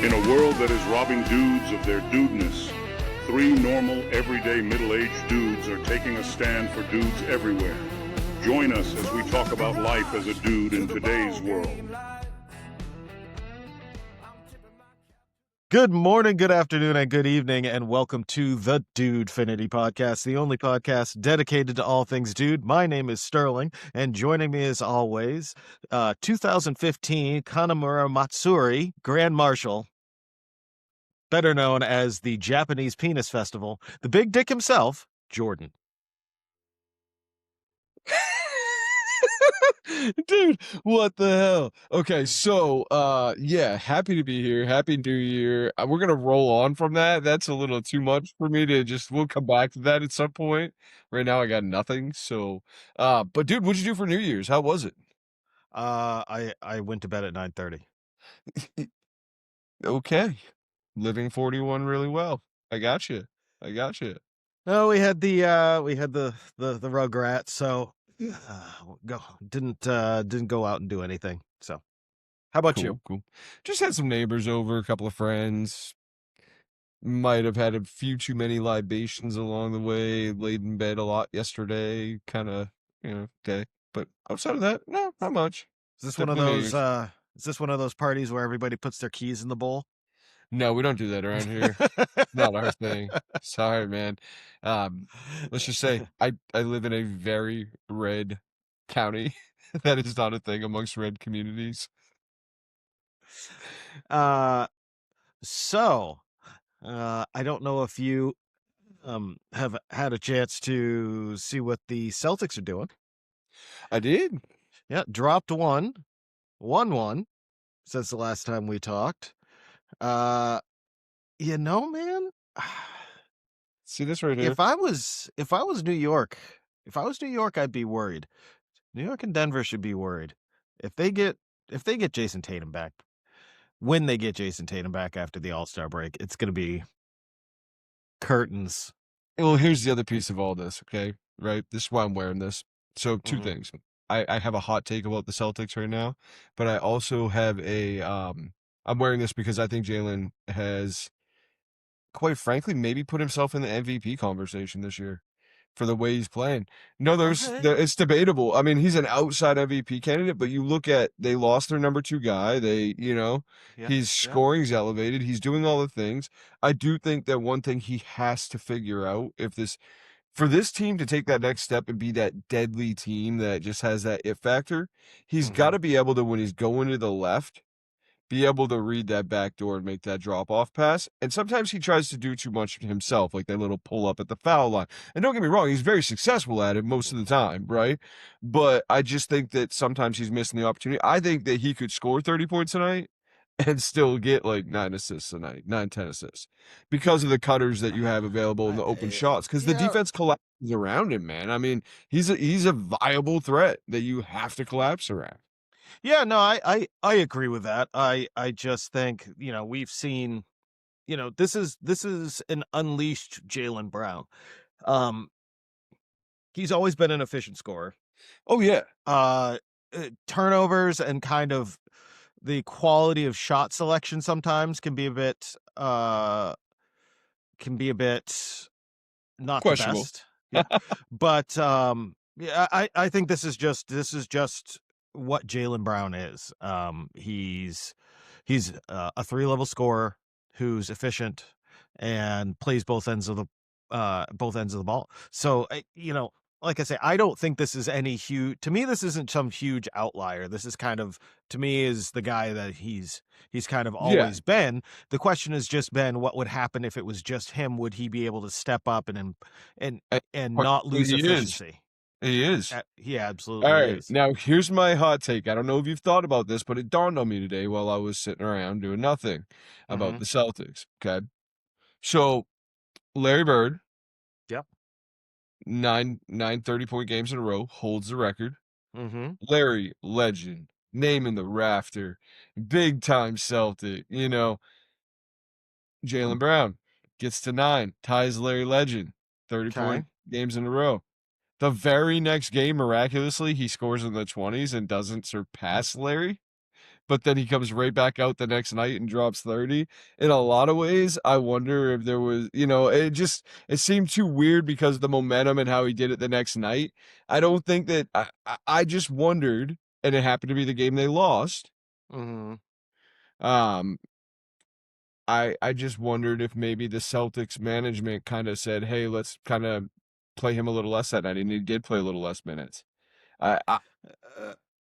In a world that is robbing dudes of their dudeness, three normal, everyday, middle-aged dudes are taking a stand for dudes everywhere. Join us as we talk about life as a dude in today's world. Good morning, good afternoon, and good evening, and welcome to the Dudefinity podcast, the only podcast dedicated to all things dude. My name is Sterling, and joining me as always, 2015 Kanamura Matsuri Grand Marshal, better known as the Japanese Penis Festival, the big dick himself, Jordan. Dude, what the hell? Okay, so yeah, happy to be here. Happy New Year. We're gonna roll on from that. That's a little too much for me to just we'll come back to that at some point. Right now I got nothing. So but dude, what'd you do for New Year's? How was it? I went to bed at 9:30. Okay. Living 41 really well. I got you. I got you. No, we had the Rugrats, so didn't go out and do anything. So, how about you? Cool. Just had some neighbors over, a couple of friends. Might have had a few too many libations along the way, laid in bed a lot yesterday, kind of, day. But outside of that, no, not much. Is this one of Typical New those Year's. is this one of those parties where everybody puts their keys in the bowl? No, we don't do that around here. Not our thing. Sorry, man. Let's just say I live in a very red county. That is not a thing amongst red communities. So, I don't know if you have had a chance to see what the Celtics are doing. I did. Yeah, dropped one, won one since the last time we talked. Man, See this right here? if I was New York, I'd be worried. New York and Denver should be worried. If they get Jason Tatum back, when they get Jason Tatum back after the All-Star break, it's going to be curtains. Well, here's the other piece of all this, okay? Right? This is why I'm wearing this. So two things. I have a hot take about the Celtics right now, but I also have I'm wearing this because I think Jalen has, quite frankly, maybe put himself in the MVP conversation this year for the way he's playing. No, Okay. it's debatable. I mean, he's an outside MVP candidate, but you look at they lost their number 2 guy. His scoring's elevated. He's doing all the things. I do think that one thing he has to figure out for this team to take that next step and be that deadly team that just has that it factor, he's got to be able to, when he's going to the left, be able to read that back door and make that drop off pass. And sometimes he tries to do too much himself, like that little pull up at the foul line. And don't get me wrong, he's very successful at it most of the time, right? But I just think that sometimes he's missing the opportunity. I think that he could score 30 points tonight and still get like 9 assists a night, 10 assists, because of the cutters that you have available in the open shots, because the defense collapses around him, man. I mean, he's a viable threat that you have to collapse around. Yeah, no, I agree with that. I just think, we've seen, this is an unleashed Jaylen Brown. He's always been an efficient scorer. Oh yeah. Turnovers and kind of the quality of shot selection sometimes can be a bit not Questionable. the best. Yeah. But I think this is just what Jaylen Brown is. He's a 3-level scorer who's efficient and plays both ends of the ball. So like I say, I don't think this is any huge. To me, this isn't some huge outlier. This is kind of, to me, is the guy that he's kind of always been. The question has just been, what would happen if it was just him? Would he be able to step up and not lose efficiency? He is. He absolutely All right, is. now here's my hot take. I don't know if you've thought about this, but it dawned on me today while I was sitting around doing nothing about the Celtics. Okay, so Larry Bird, Yep, 9 30-point games in a row, holds the record. Mm-hmm. Legend, name in the rafter, big time Celtic. Jaylen Brown gets to 9, ties Larry Legend, 30-point games in a row. The very next game, miraculously, he scores in the 20s and doesn't surpass Larry. but then he comes right back out the next night and drops 30. In a lot of ways, I wonder if there was, it seemed too weird because of the momentum and how he did it the next night. I don't think that I just wondered, and it happened to be the game they lost. Mm-hmm. Um, I just wondered if maybe the Celtics management kind of said, "Hey, let's kind of play him a little less that night," and he did play a little less minutes. I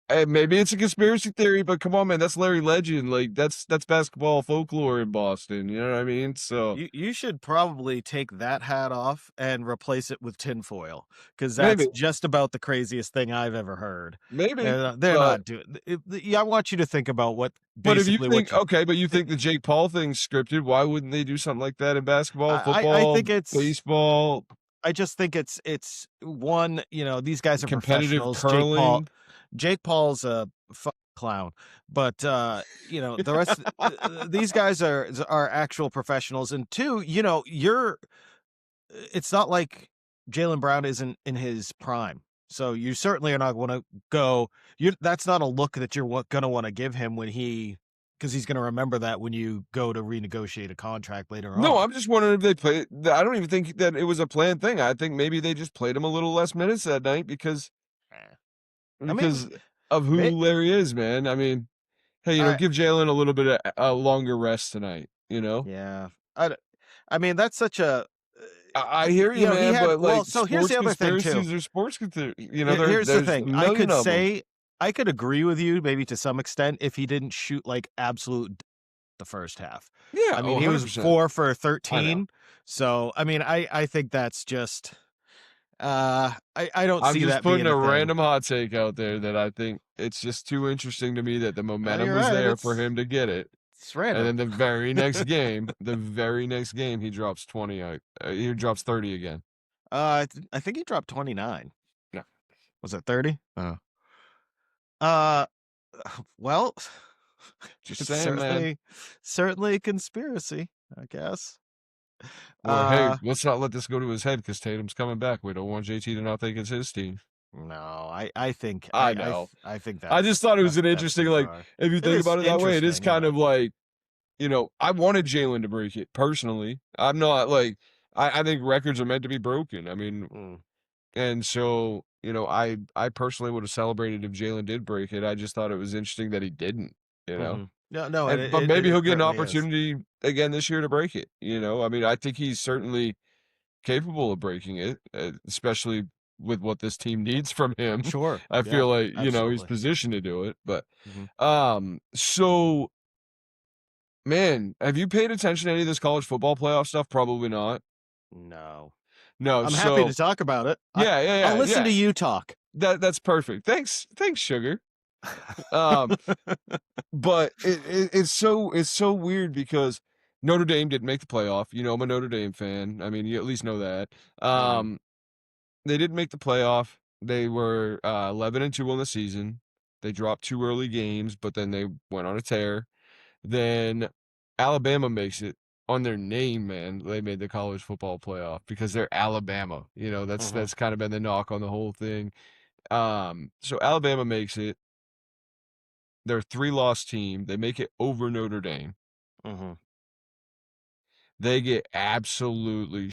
Uh, maybe it's a conspiracy theory, but come on, man, that's Larry Legend. Like that's basketball folklore in Boston. You know what I mean? So you should probably take that hat off and replace it with tinfoil, because maybe, that's just about the craziest thing I've ever heard. maybe, They're but not doing. Yeah, I want you to think about what if you basically what think you. okay, but you think the Jake Paul thing's scripted, why wouldn't they do something like that in basketball, I football, think it's. baseball, I just think it's one. These guys are competitive professionals. curling? Jake Paul's a clown, but the rest. These guys are actual professionals, and two, you're. It's not like Jaylen Brown isn't in his prime, so you certainly are not going to go. That's not a look that you're going to want to give him because he's going to remember that when you go to renegotiate a contract later No, on. I'm just wondering if they play. I don't even think that it was a planned thing. I think maybe they just played him a little less minutes that night because Eh. I mean, because of who may, Larry is, man. I mean, hey, I give Jalen a little bit of a longer rest tonight. yeah. I mean, that's such a I hear you, he man, had but well, like so here's sports the other thing too. conspiracies are Here's the there's a thing. I million could of them. say I could agree with you maybe to some extent if he didn't shoot like absolute the first half. Yeah, I mean, oh, he was 100%. 4 for I know. 13. So, I mean, I think that's just I don't I'm see just that putting being a a thing. random hot take out there that I think it's just too interesting to me that the momentum You're was right. there for him to get it. It's And random. then the very next game, he drops 20. He drops 30 again. I think he dropped 29. No, Was it 30? Uh well, just it's saying, man. certainly a conspiracy, I guess. Or hey, Uh let's not let this go to his head because Tatum's coming back. We don't want JT to not think it's his team. no, I think I know. I think I just thought it was an that's interesting, too like, far. if you It think is about it that way, it is interesting, kind but of like, I wanted Jalen to break it personally. I'm not like, I think records are meant to be broken. I mean, mm, and so, I personally would have celebrated if Jalen did break it. I just thought it was interesting that he didn't, you know. no, and And but maybe it he'll get an certainly is. opportunity again this year to break it. I mean, I think he's certainly capable of breaking it, especially with what this team needs from him. Sure. I Yeah, feel like he's absolutely. positioned to do it. But Mhm. so man, have you paid attention to any of this college football playoff stuff? Probably not. No. No. I'm happy to So talk about it. yeah, yeah, I'll yeah, listen yeah. to you talk. That's perfect. Thanks, sugar. Um, but it's so weird because Notre Dame didn't make the playoff. I'm a Notre Dame fan. I mean, you at least know that. Mhm. They didn't make the playoff. They were 11-2 on the season. They dropped 2 early games, but then they went on a tear. Then Alabama makes it on their name, man. They made the college football playoff because they're Alabama. That's Mhm. that's kind of been the knock on the whole thing. So Alabama makes it. They're a 3-loss team. They make it over Notre Dame. Mhm. They get absolutely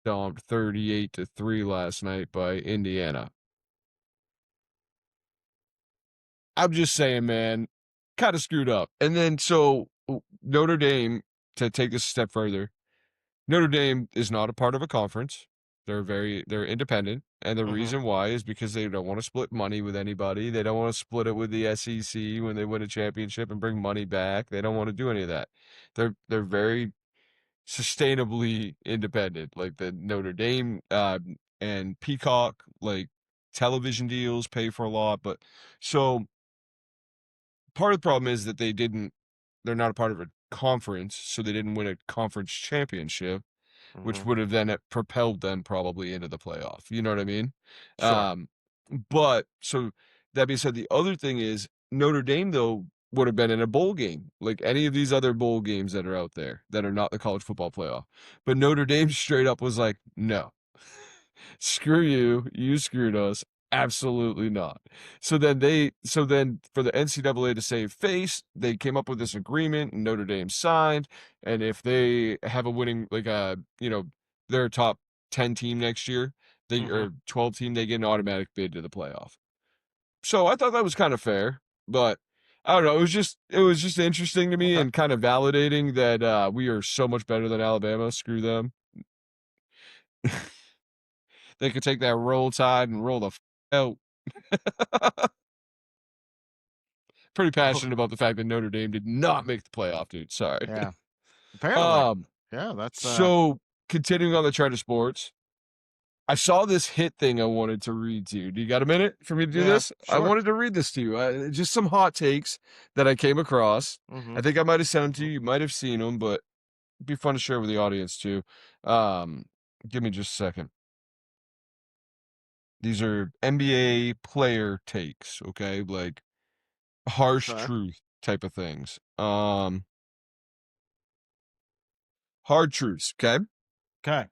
stomped 38-3 last night by Indiana. I'm just saying, man, kind of screwed up. And then so Notre Dame, to take this a step further, Notre Dame is not a part of a conference. They're independent, and the Mhm. reason why is because they don't want to split money with anybody. They don't want to split it with the SEC when they win a championship and bring money back. They don't want to do any of that. They're very sustainably independent, like the Notre Dame and Peacock, like television deals pay for a lot. But so part of the problem is that they're not a part of a conference, so they didn't win a conference championship, which Mhm. would have then propelled them probably into the playoff. You know what I mean? Sure. But so that being said, the other thing is Notre Dame though would have been in a bowl game, like any of these other bowl games that are out there that are not the college football playoff. But Notre Dame straight up was like, no, screw you, you screwed us. Absolutely not. So then for the NCAA to save face, they came up with this agreement and Notre Dame signed. And if they have a winning, like their top 10 team next year, Mhm. or 12 team, they get an automatic bid to the playoff. So I thought that was kind of fair, but I don't know. It was just interesting to me Okay. and kind of validating that we are so much better than Alabama. Screw them. They could take that roll tide and roll the out. Pretty passionate about the fact that Notre Dame did not make the playoff, dude. Sorry. Yeah. Apparently. Um, Yeah, that's so continuing on the trend of sports, I saw this hit thing I wanted to read to you. Do you got a minute for me to do yeah, this? I sure. wanted to read this to you. Just some hot takes that I came across. I Mhm. think I might have sent them to Mhm. you. You might have seen them, but it'd be fun to share with the audience too. Um, Give me just a second. These are NBA player takes, okay? Like harsh Okay. truth type of things. Hard truths, okay? Okay.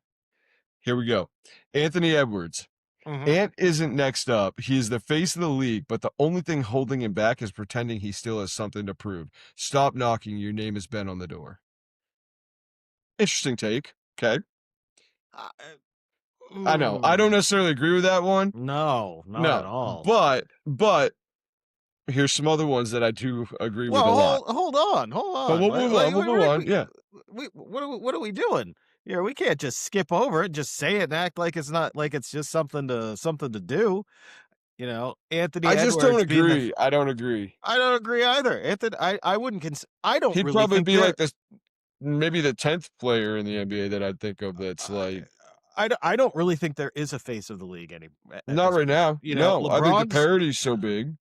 Here we go. Anthony Edwards. Mhm. Ant isn't next up. He is the face of the league, but the only thing holding him back is pretending he still has something to prove. Stop knocking. Your name has been on the door. Interesting take. Okay. Uh, I know. I don't mm, necessarily agree with that one. no, not at No. all. But here's some other ones that I do agree with a Well, lot. hold on, hold But on. we'll move on. We'll move on. Yeah. What are we doing? Yeah, we can't just skip over it, just say it and act like it's not like it's just something to do. Anthony I just don't Edwards being the agree. I don't agree. I don't agree either. Anthony, I wouldn't I don't He'd really probably think be there like this, maybe the 10th player in the NBA that I'd think of that's I, like, I don't really think there is a face of the league at not this right point. now. No, I think the parity's so big.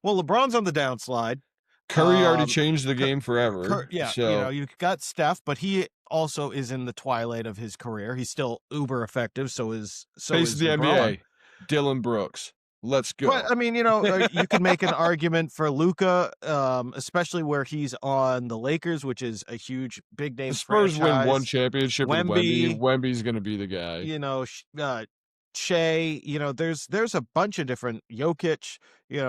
LeBron's on the downslide. Curry already Um, changed the game forever. Yeah, So you've got Steph, but he also is in the twilight of his career. He's still uber effective. So face of is the LeBron. NBA, Dylan Brooks. Let's But go. I mean, you can make an argument for Luca, especially where he's on the Lakers, which is a huge, big The name Spurs win one franchise. championship with Wemby. Wemby, Wemby's going to be the guy. Shea, there's a bunch of different Jokic,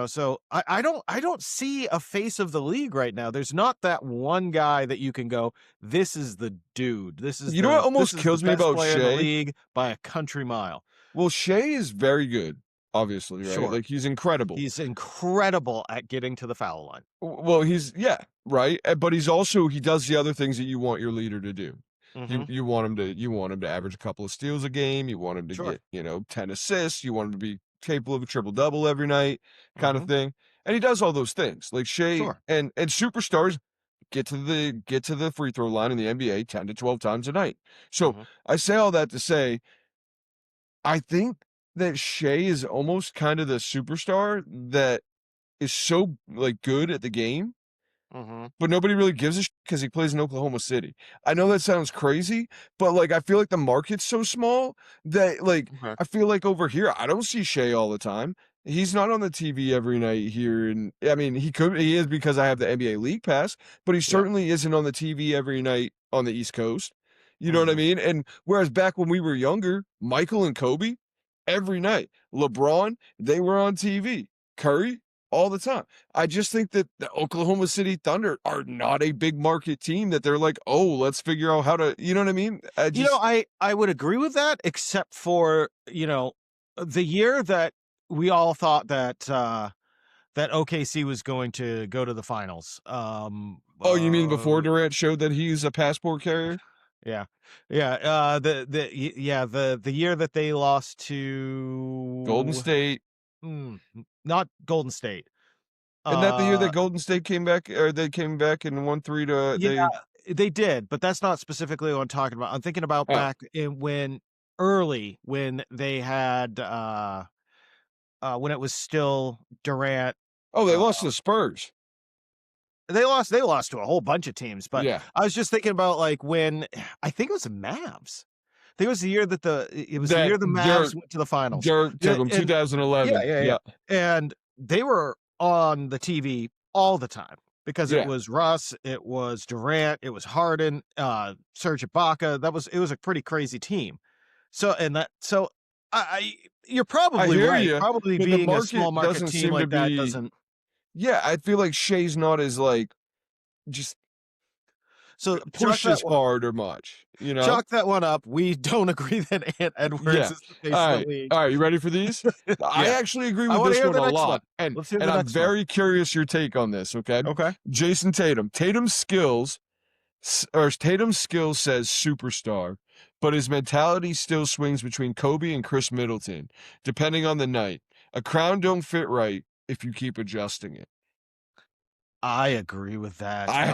so I don't see a face of the league right now. There's not that one guy that you can go, this is the dude. You know what This almost is the kills me best about player in the Shea? league by a country mile. Well, Shea is very good, obviously, right? Sure. Like he's incredible. He's incredible at getting to the foul line. Well, yeah, right. But he does the other things that you want your leader to do. You Mhm. you want him to average a couple of steals a game. You want him to Sure. get 10 assists. You want him to be capable of a triple double every night, kind of Mhm. thing. And he does all those things. Like Shea Sure. and superstars get to the free throw line in the NBA 10 to 12 times a night. So Mhm. I say all that to say, I think that Shea is almost kind of the superstar that is so like good at the game, Mhm. but nobody really gives a shit because he plays in Oklahoma City. I know that sounds crazy, but like I feel like the market's so small that like Okay. I feel like over here I don't see Shea all the time. He's not on the TV every night here, and I mean he is because I have the NBA League Pass, but he Yeah. certainly isn't on the TV every night on the East Coast. You know what I Mhm. mean? And whereas back when we were younger, Michael and Kobe every night, LeBron, they were on TV. Curry all the time. I just think that the Oklahoma City Thunder are not a big market team that they're like, "Oh, let's figure out how to," you know what I mean? I would agree with that, except for, the year that we all thought that OKC was going to go to the finals. Oh, you mean before Durant showed that he's a passport carrier? Yeah, yeah. The year that they lost Golden to State. not Golden State. Isn't that the year that Uh, Golden State came back or they came back and won 3 to yeah, they they did, but that's not specifically what I'm talking about. I'm thinking about Oh. back when they had when it was still Durant. Oh, they Uh, lost to the Spurs. they lost to a whole bunch of teams, but Yeah. I was just thinking about like when I think it was the Mavs. I think it was the year that it was the That year the Mavs went to the finals. Dirk Yeah, took them and yeah, 2011. yeah, yeah. Yeah. And they were on the TV all the time because it Yeah. was Russ, it was Durant, it was Harden, Serge Ibaka. It was a pretty crazy team. So I You're I probably hear right. you, Probably but the being a small market market doesn't team seem to like that be. doesn't. Yeah, I feel like Shea's not as like just So pushed as hard or much, you know? chalk that one up. We don't agree that Ant Edwards Yeah. is the face of the league. All right, you ready for these? I Yeah. actually agree I with want to this hear one the a next one. lot. And Let's hear and the I'm next one. very curious your take on this, okay? Okay. Jason Tatum. Tatum's skills says superstar, but his mentality still swings between Kobe and Chris Middleton, depending on the night. A crown don't fit right if you keep adjusting it. I agree with that I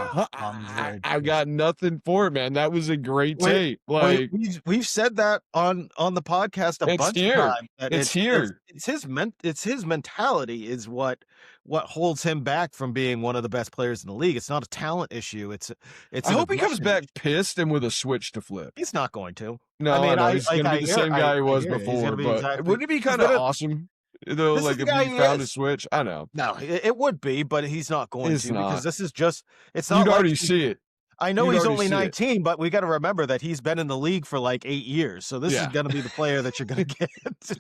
got 100%. nothing for it, man. That was a great Wait, take. wait, Like, we've said that on the podcast a it's bunch of here. times that It's here. it's his mentality is what holds him back from being one of the best players in the league. It's not a talent issue. It's I an hope he comes aggression back issue. pissed and with a switch to flip. He's not going to. I No, I mean, know he's gonna be the same guy he I was hear you. He's gonna before, be but exactly. wouldn't it be He's kind been of a, awesome though? this is Like the if guy he he found a is. switch. I know No, it would be, but he's not going it's to because not. this is just. It's You'd not like already see it. I know You'd he's already only see it. 19, but we got to remember that he's been in the league for like 8 years. So this is Yeah, going to be the player that you're going to get.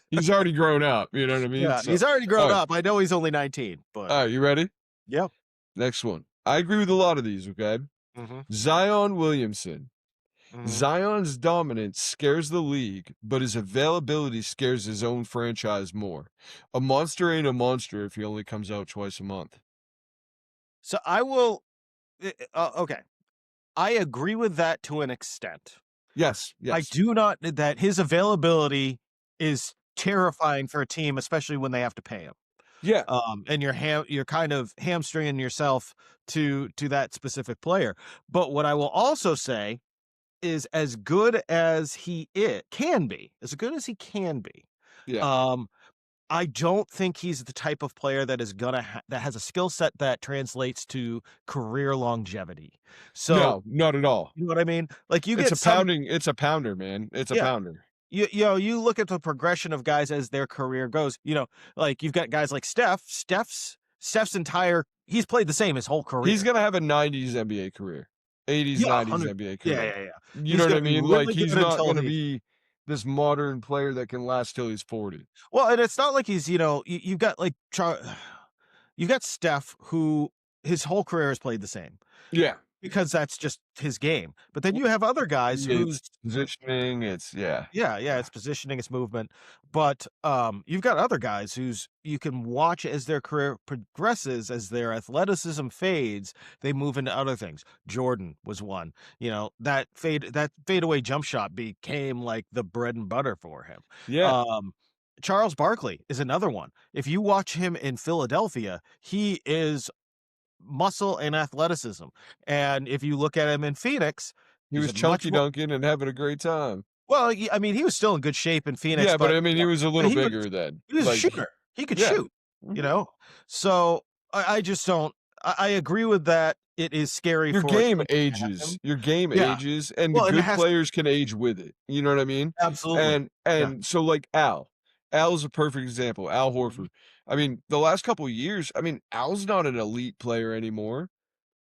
he's already grown up. You know what I mean? Yeah, So, he's already all grown right, up. I know he's only 19, but all right, you ready? yeah. Next one. I agree with a lot of these. Okay, Mm-hmm. Zion Williamson. Mm-hmm. Zion's dominance scares the league, but his availability scares his own franchise more. A monster ain't a monster if he only comes out twice a month. So I will. Okay, I agree with that to an extent. Yes, I yes. do not that his availability is terrifying for a team, especially when they have to pay him. Yeah. And you're kind of hamstringing yourself to that specific player. But what I will also say is as good as he can be, as good as he can be. Yeah. I don't think he's the type of player that is gonna that has a skill set that translates to career longevity. So No, not at all. you know what I mean? Like you It's get a some, pounding, it's a pounder, man. It's a yeah. pounder. You look at the progression of guys as their career goes. You know, like you've got guys like Steph. Steph's entire he's played the same his whole career. He's gonna have a 90s NBA career. 80s, Yeah, 90s 100. NBA Yeah, career. yeah, yeah. You He's know what gonna I be mean? really Like he's good not until gonna he. be this modern player that can last till he's 40. Well, and it's not like he's you've got like you've got Steph who his whole career has played the same. Yeah. Because that's just his game. But then you have other guys whose It's positioning, it's yeah, it's positioning, it's movement. But you've got other guys whose you can watch as their career progresses, as their athleticism fades, they move into other things. Jordan was one. You know, that fadeaway jump shot became like the bread and butter for him. Yeah. Charles Barkley is another one. If you watch him in Philadelphia, he is muscle and athleticism. And if you look at him in Phoenix, He he's was a much chunky more dunking and having a great time. well, I mean, he was still in good shape in Phoenix, Yeah, but but I mean he was a little he was bigger then. he was a Like shooter. He could yeah. shoot, you know? So I just don't I agree with that. It is scary Your for a game team to have ages. him. Your game Yeah. ages, and the Well, and it good has players can age with it. You know what I mean? absolutely. And Yeah. so like Al's a perfect example. Al Mhm. Horford. I mean, the last couple of years, I mean, Al's not an elite player anymore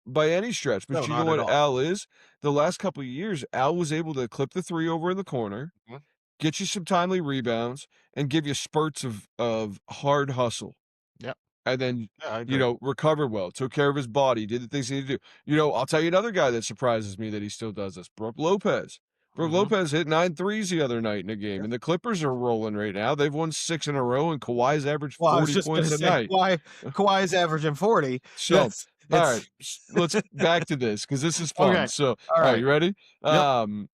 by any stretch. But No, you know not at what all. Al is? The last couple of years, Al was able to clip the three over in the corner, Mhm. get you some timely rebounds, and give you spurts of hard hustle. Yep. And then, Yeah, I agree. recovered well, took care of his body, did the things he needed to do. I'll tell you another guy that surprises me that he still does this. Brook Lopez. Brook Mhm. Lopez hit 9 threes the other night in a game, Yeah. and the Clippers are rolling right now. They've won 6 in a row, and Kawhi's averaged Well, I was 40 just gonna points a say night. Kawhi's averaging 40. So, all right, It's let's back to this because this is okay. fun. So, All all right, right. you ready? Yep.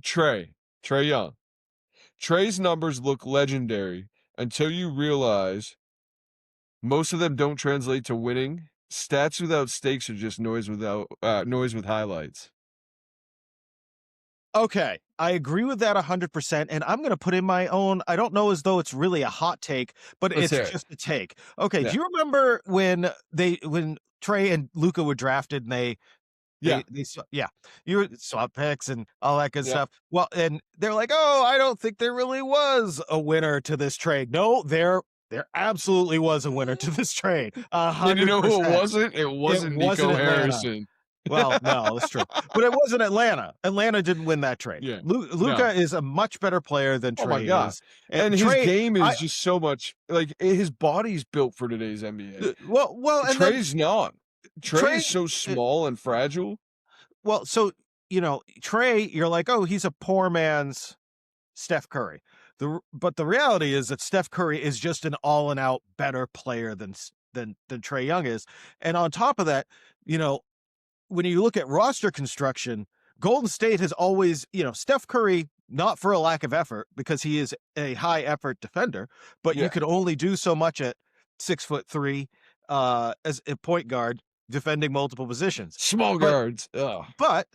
Trey Young. Trey's numbers look legendary until you realize most of them don't translate to winning. Stats without stakes are just noise with highlights. Okay, I agree with that 100%, and I'm gonna put in my own. I don't know as though it's really a hot take, but Let's it's hear it. just a take. Okay, Yeah. do you remember when Trey and Luca were drafted and Yeah. you swap picks and all that good Yeah. stuff. Well, and they're like, oh, I don't think there really was a winner to this trade. No, there absolutely was a winner to this trade. And you know who it 100%. wasn't? It wasn't wasn't Nico Atlanta. Harrison. Well, no, that's true. But it wasn't Atlanta. Atlanta didn't win that trade. Yeah. Luka No. is a much better player than Oh my Trey god. is. And his Trey, game is just so much like his body's built for today's NBA. and then Trey's not. Trey Trey, is so small and fragile. well, so Trey, you're like, oh, he's a poor man's Steph Curry. But the reality is that Steph Curry is just an all and out better player than Trey Young is. And on top of that, when you look at roster construction, Golden State has always, Steph Curry, not for a lack of effort, because he is a high effort defender, but you Yeah. could only do so much at 6'3" as a point guard defending multiple positions. Small But guards. Ugh. but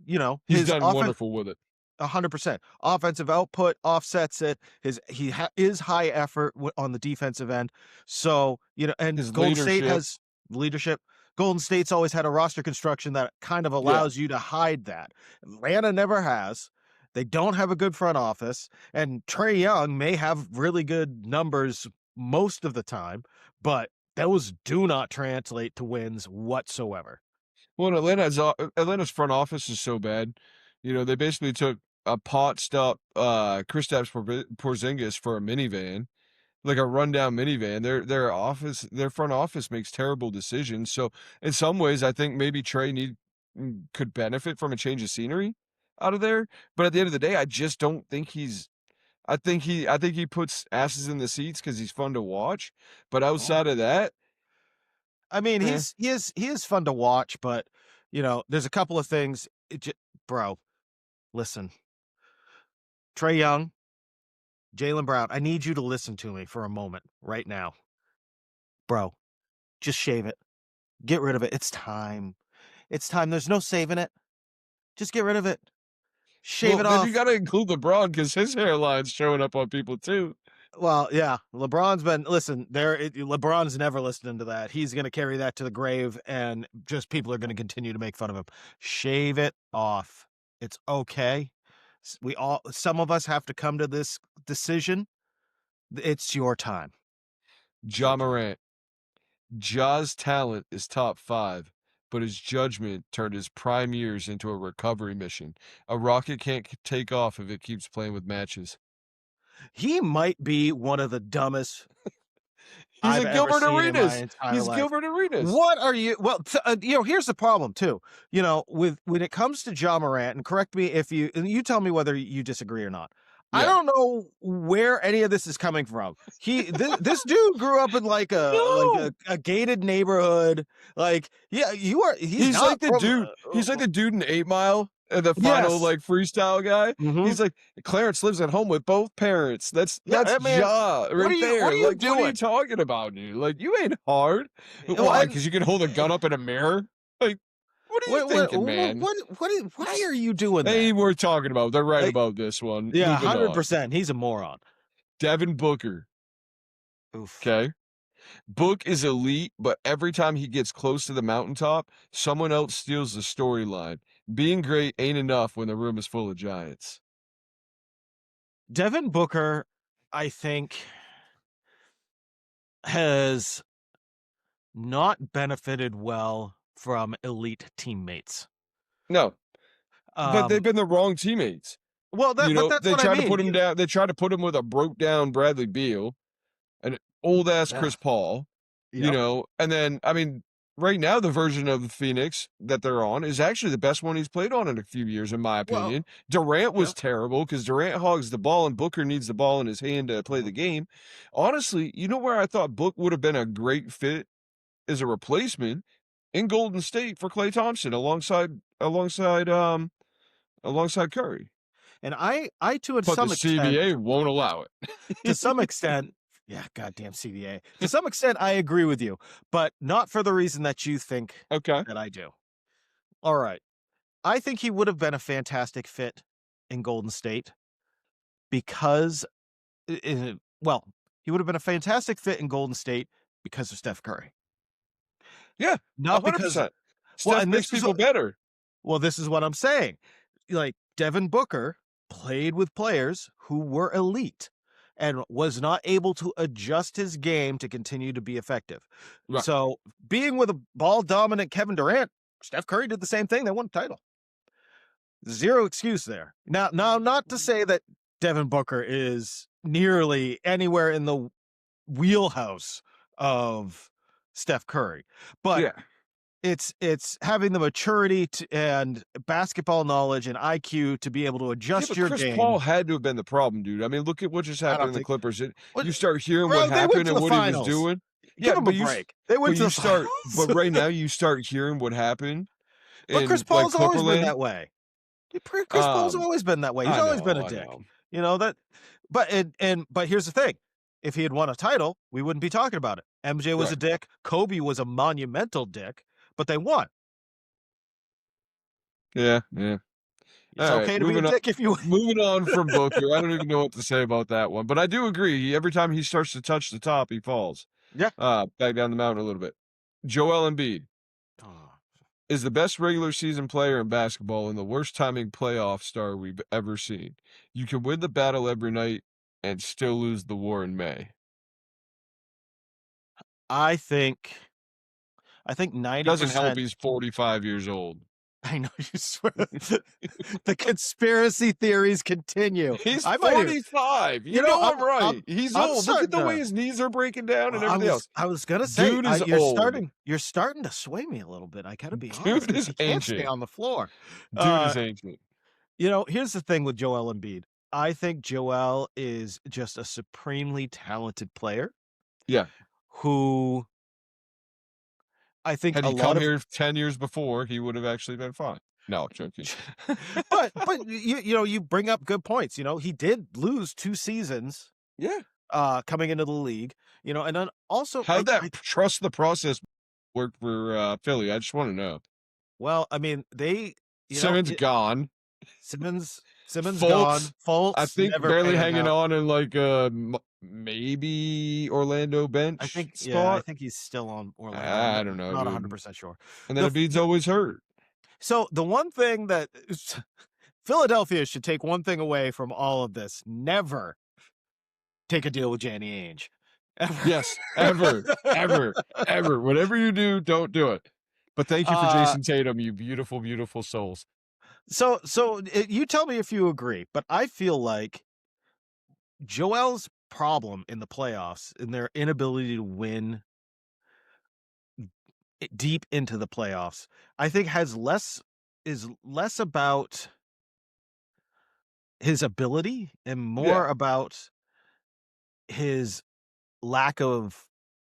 He's his done offense, wonderful with it. 100% offensive output offsets it. He is high effort on the defensive end. So, and His Golden State leadership. has leadership. Golden State's always had a roster construction that kind of allows you to hide that. Atlanta never has. They don't have a good front office, and Trey Young may have really good numbers most of the time, but those do not translate to wins whatsoever. Well, Atlanta's front office is so bad. They basically took a potched up Kristaps Porzingis for a minivan, like a rundown minivan. Their front office makes terrible decisions. So in some ways, I think maybe Trey could benefit from a change of scenery out of there. But at the end of the day, I just don't think he's. I think he puts asses in the seats because he's fun to watch. But outside of that, I mean, he is fun to watch, but there's a couple of things. Bro, listen, Trey Young, Jaylen Brown, I need you to listen to me for a moment right now, bro. Just shave it, get rid of it. It's time. It's time. There's no saving it. Just get rid of it. Shave it then off. you got to include LeBron because his hairline's showing up on people too. Well, yeah, LeBron's never listening to that. He's going to carry that to the grave, and just people are going to continue to make fun of him. Shave it off. It's okay. Some of us have to come to this decision. It's your time. Ja Morant. Ja's talent is top 5, but his judgment turned his prime years into a recovery mission. A rocket can't take off if it keeps playing with matches. He might be one of the dumbest He's I've a ever Gilbert seen in my Arenas. entire He's life. Gilbert Arenas. What are you? Well, here's the problem too. When it comes to Ja Morant, and correct me if you tell me whether you disagree or not. I Yeah. don't know where any of this is coming from. This dude grew up in like a gated neighborhood. Like, yeah, he's not like the from, dude. He's like the dude in 8 Mile, the final Yes. like freestyle guy. Mhm. He's like Clarence lives at home with both parents. That's man, Ja right what are you there. Like, what are doing? you talking about, dude? Like, you ain't hard. Well, Why? Because you can hold a gun up in a mirror. Like, what are you thinking, man? Why are you doing that? Ain't worth talking about. They're right about this one. Yeah, Moving on. 100%. He's a moron. Devin Booker. Oof. Okay. Book is elite, but every time he gets close to the mountaintop, someone else steals the storyline. Being great ain't enough when the room is full of giants. Devin Booker, I think, has not benefited well from elite teammates. No, but they've been the wrong teammates. Well, that's they what I tried mean. to put him down. They tried to put him with a broke down Bradley Beal, an old ass Chris Paul. Yep. And then right now the version of Phoenix that they're on is actually the best one he's played on in a few years, in my opinion. Durant was terrible because Durant hogs the ball and Booker needs the ball in his hand to play the game. Honestly, you know where I thought Book would have been a great fit as a replacement? In Golden State for Klay Thompson alongside Curry. And I to But some the extent, CBA won't allow it. to some extent, yeah, goddamn CBA. To some extent, I agree with you, but not for the reason that you think that I do. All right. I think he would have been a fantastic fit in Golden State because, he would have been a fantastic fit in Golden State because of Steph Curry. Yeah, not 100%. because Steph makes people better. Well, this is what I'm saying. Like, Devin Booker played with players who were elite and was not able to adjust his game to continue to be effective. Right. So being with a ball dominant Kevin Durant, Steph Curry did the same thing. They won a title. Zero excuse there. Now, not to say that Devin Booker is nearly anywhere in the wheelhouse of Steph Curry, but it's having the maturity and basketball knowledge and IQ to be able to adjust but your Chris game. Paul had to have been the problem, dude. I mean, look at what just happened in the Clippers. You start hearing Bro, what they went happened to and the what he was finals. doing. Give him a break. They went to the finals. But right now you start hearing what happened But Chris in Paul's always been Clipperland. that way. Chris Paul's always been that way. He's always been a dick. You know that. But here's the thing: if he had won a title, we wouldn't be talking about it. MJ was a dick. Kobe was a monumental dick, but they won. Yeah. It's okay to be a dick if you. Moving on from Booker, I don't even know what to say about that one, but I do agree. Every time he starts to touch the top, he falls. Yeah. Back down the mountain a little bit. Joel Embiid is the best regular season player in basketball and the worst timing playoff star we've ever seen. You can win the battle every night and still lose the war in May. I think 90% doesn't help. He's 45 years old. I know you swear. The conspiracy theories continue. He's 45. You know I'm right. He's old. Look at the way his knees are breaking down and everything else. I was gonna say, dude is old. You're starting to sway me a little bit. I gotta be honest. Dude is he ancient. Can't stay on the floor. Dude is ancient. You know, here's the thing with Joel Embiid. I think Joel is just a supremely talented player. Yeah. Who I think had he come here 10 years before, he would have actually been fine. No, joking. but you bring up good points. You know, he did lose 2 seasons. Yeah. Coming into the league. You know, and then also how that trust the process work for Philly? I just want to know. Well, I mean, Simmons gone. Simmons gone. Fultz, I think barely hanging on in like maybe Orlando bench. I think spot. Yeah, I think he's still on Orlando. I don't know. Not 100% sure. And then Embiid's always hurt. So the one thing that Philadelphia should take one thing away from all of this: never take a deal with Danny Ainge. Ever. Yes, ever. Whatever you do, don't do it. But thank you for Jason Tatum, you beautiful, beautiful souls. So you tell me if you agree, but I feel like Joel's problem in the playoffs, in their inability to win deep into the playoffs, I think is less about his ability and more about his lack of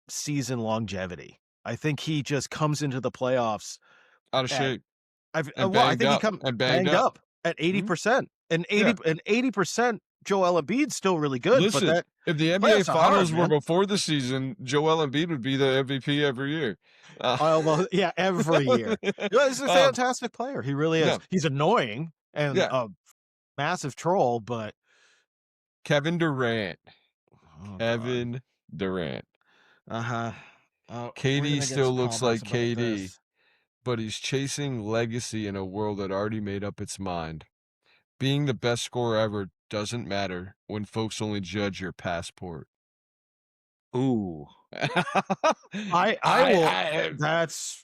season longevity. I think he just comes into the playoffs out of shape. I think he comes banged up at 80%. And 80% Joel Embiid's still really good. Listen, but if the NBA Finals were before the season, Joel Embiid would be the MVP every year. Well, yeah, every year. He's a fantastic player. He really is. Yeah. He's annoying and a massive troll, but Kevin Durant. Kevin Durant. KD still looks like KD, but he's chasing legacy in a world that already made up its mind. Being the best scorer ever doesn't matter when folks only judge your passport. Ooh. That's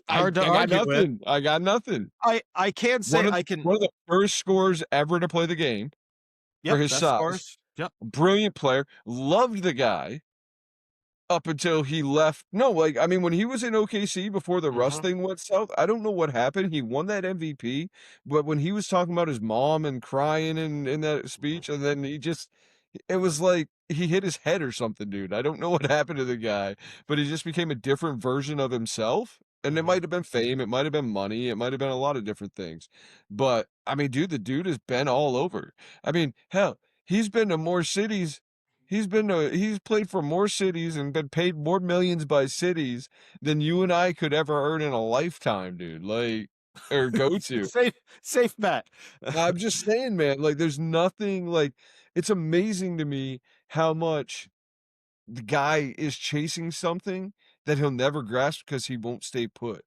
hard to argue with. I got nothing. I can't say one of the first scorers ever to play the game for his Sox. Yep. Brilliant player. Loved the guy. Up until he left. No, I mean, when he was in OKC before the Russ thing went south, I don't know what happened. He won that MVP, but when he was talking about his mom and crying in that speech, and then it was like he hit his head or something, dude. I don't know what happened to the guy, but he just became a different version of himself. And it might have been fame, it might have been money, it might have been a lot of different things. But I mean, dude, the dude has been all over. I mean, hell, he's been to more cities. He's played for more cities and been paid more millions by cities than you and I could ever earn in a lifetime, dude. Or go to. safe bet. I'm just saying, man, there's nothing it's amazing to me how much the guy is chasing something that he'll never grasp because he won't stay put.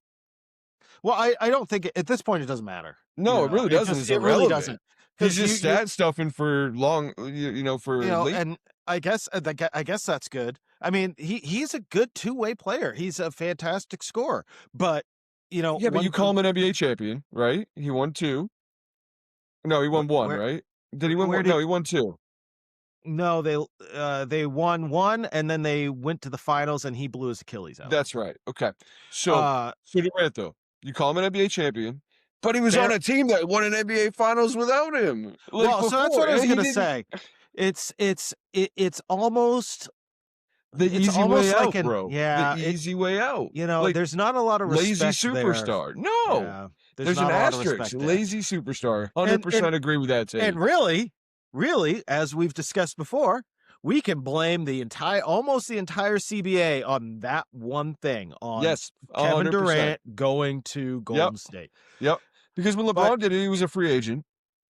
Well, I don't think at this point it doesn't matter. No, it really doesn't. It really doesn't. He's just stat stuffing for long, late. And I guess that's good. I mean, he's a good two-way player. He's a fantastic scorer, but Yeah, but you call him an NBA champion, right? He won 2. No, he won 1, where right? Did he win where 1? did No, he won 2. no they won one and then they went to the finals and he blew his Achilles out. That's right. Okay. So Durant, though, you call him an NBA champion, but he was on Fair. a team that won an NBA Finals without him. Like Well, so that's what before, I was and he gonna didn't. say. It's almost The easy way like out, an bro. The easy way out. Like there's not a lot of lazy respect there. superstar. No, Yeah, there's there's an not a lot of asterisk. respect there. Lazy superstar. And 100% agree with that and take. really, as we've discussed before, we can blame almost the entire CBA on that one thing, on Yes, Kevin 100%. Durant going to Golden State. Yep. Because when LeBron did it, he was a free agent.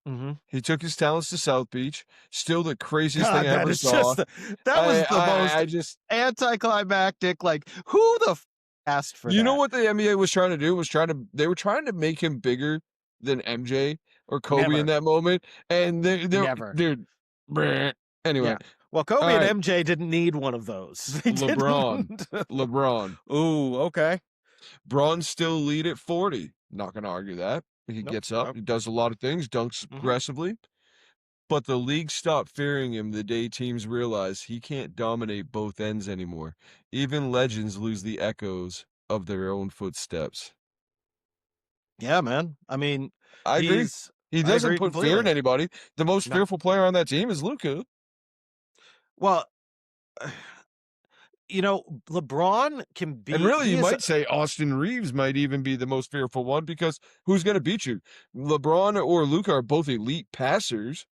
Mhm. He took his talents to South Beach. Still the craziest thing I God, ever saw. that was the most anticlimactic. Like, who the asked for that? You know what the NBA was trying to do? They were trying to make him bigger than MJ or Kobe Never. in that moment. And they're Never. dude. Anyway. Yeah. Well, Kobe All right. and MJ didn't need one of those. They LeBron. didn't. LeBron. Ooh, okay. Braun still lead at 40. Not gonna argue that. He gets up, he does a lot of things, dunks aggressively. But the league stopped fearing him the day teams realize he can't dominate both ends anymore. Even legends lose the echoes of their own footsteps. Yeah, man. I mean, I agree. He I doesn't agree put fear in completely. anybody. The most No. fearful player on that team is Luka. Well, LeBron can be. And really, you might say Austin Reeves might even be the most fearful one because who's going to beat you? LeBron or Luka are both elite passers,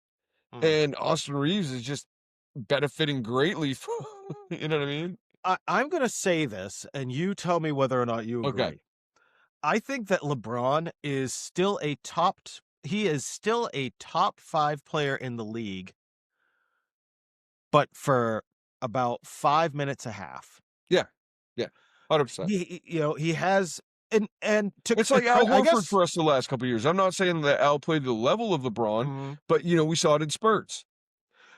and Austin Reeves is just benefiting greatly. You know what I mean? I'm going to say this, and you tell me whether or not you agree. Okay. I think that LeBron is still a top 5 player in the league, but for about 5 minutes a half. Yeah. 100%. He has It's like Al Horford for us the last couple of years. I'm not saying that Al played the level of LeBron, but we saw it in spurts.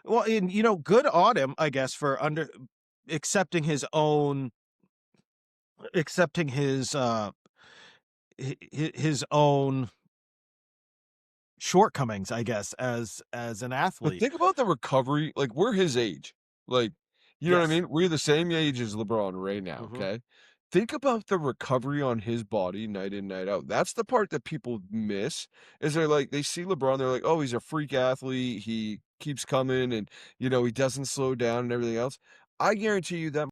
Well, and good on him, I guess, for accepting his own shortcomings, I guess, as an But athlete. think about the recovery. Like, we're his age. Like, you know what I mean? We're the same age as LeBron right now, okay? Think about the recovery on his body night in, night out. That's the part that people miss, is they see LeBron, they're like, oh, he's a freak athlete. He keeps coming and, he doesn't slow down and everything else. I guarantee you that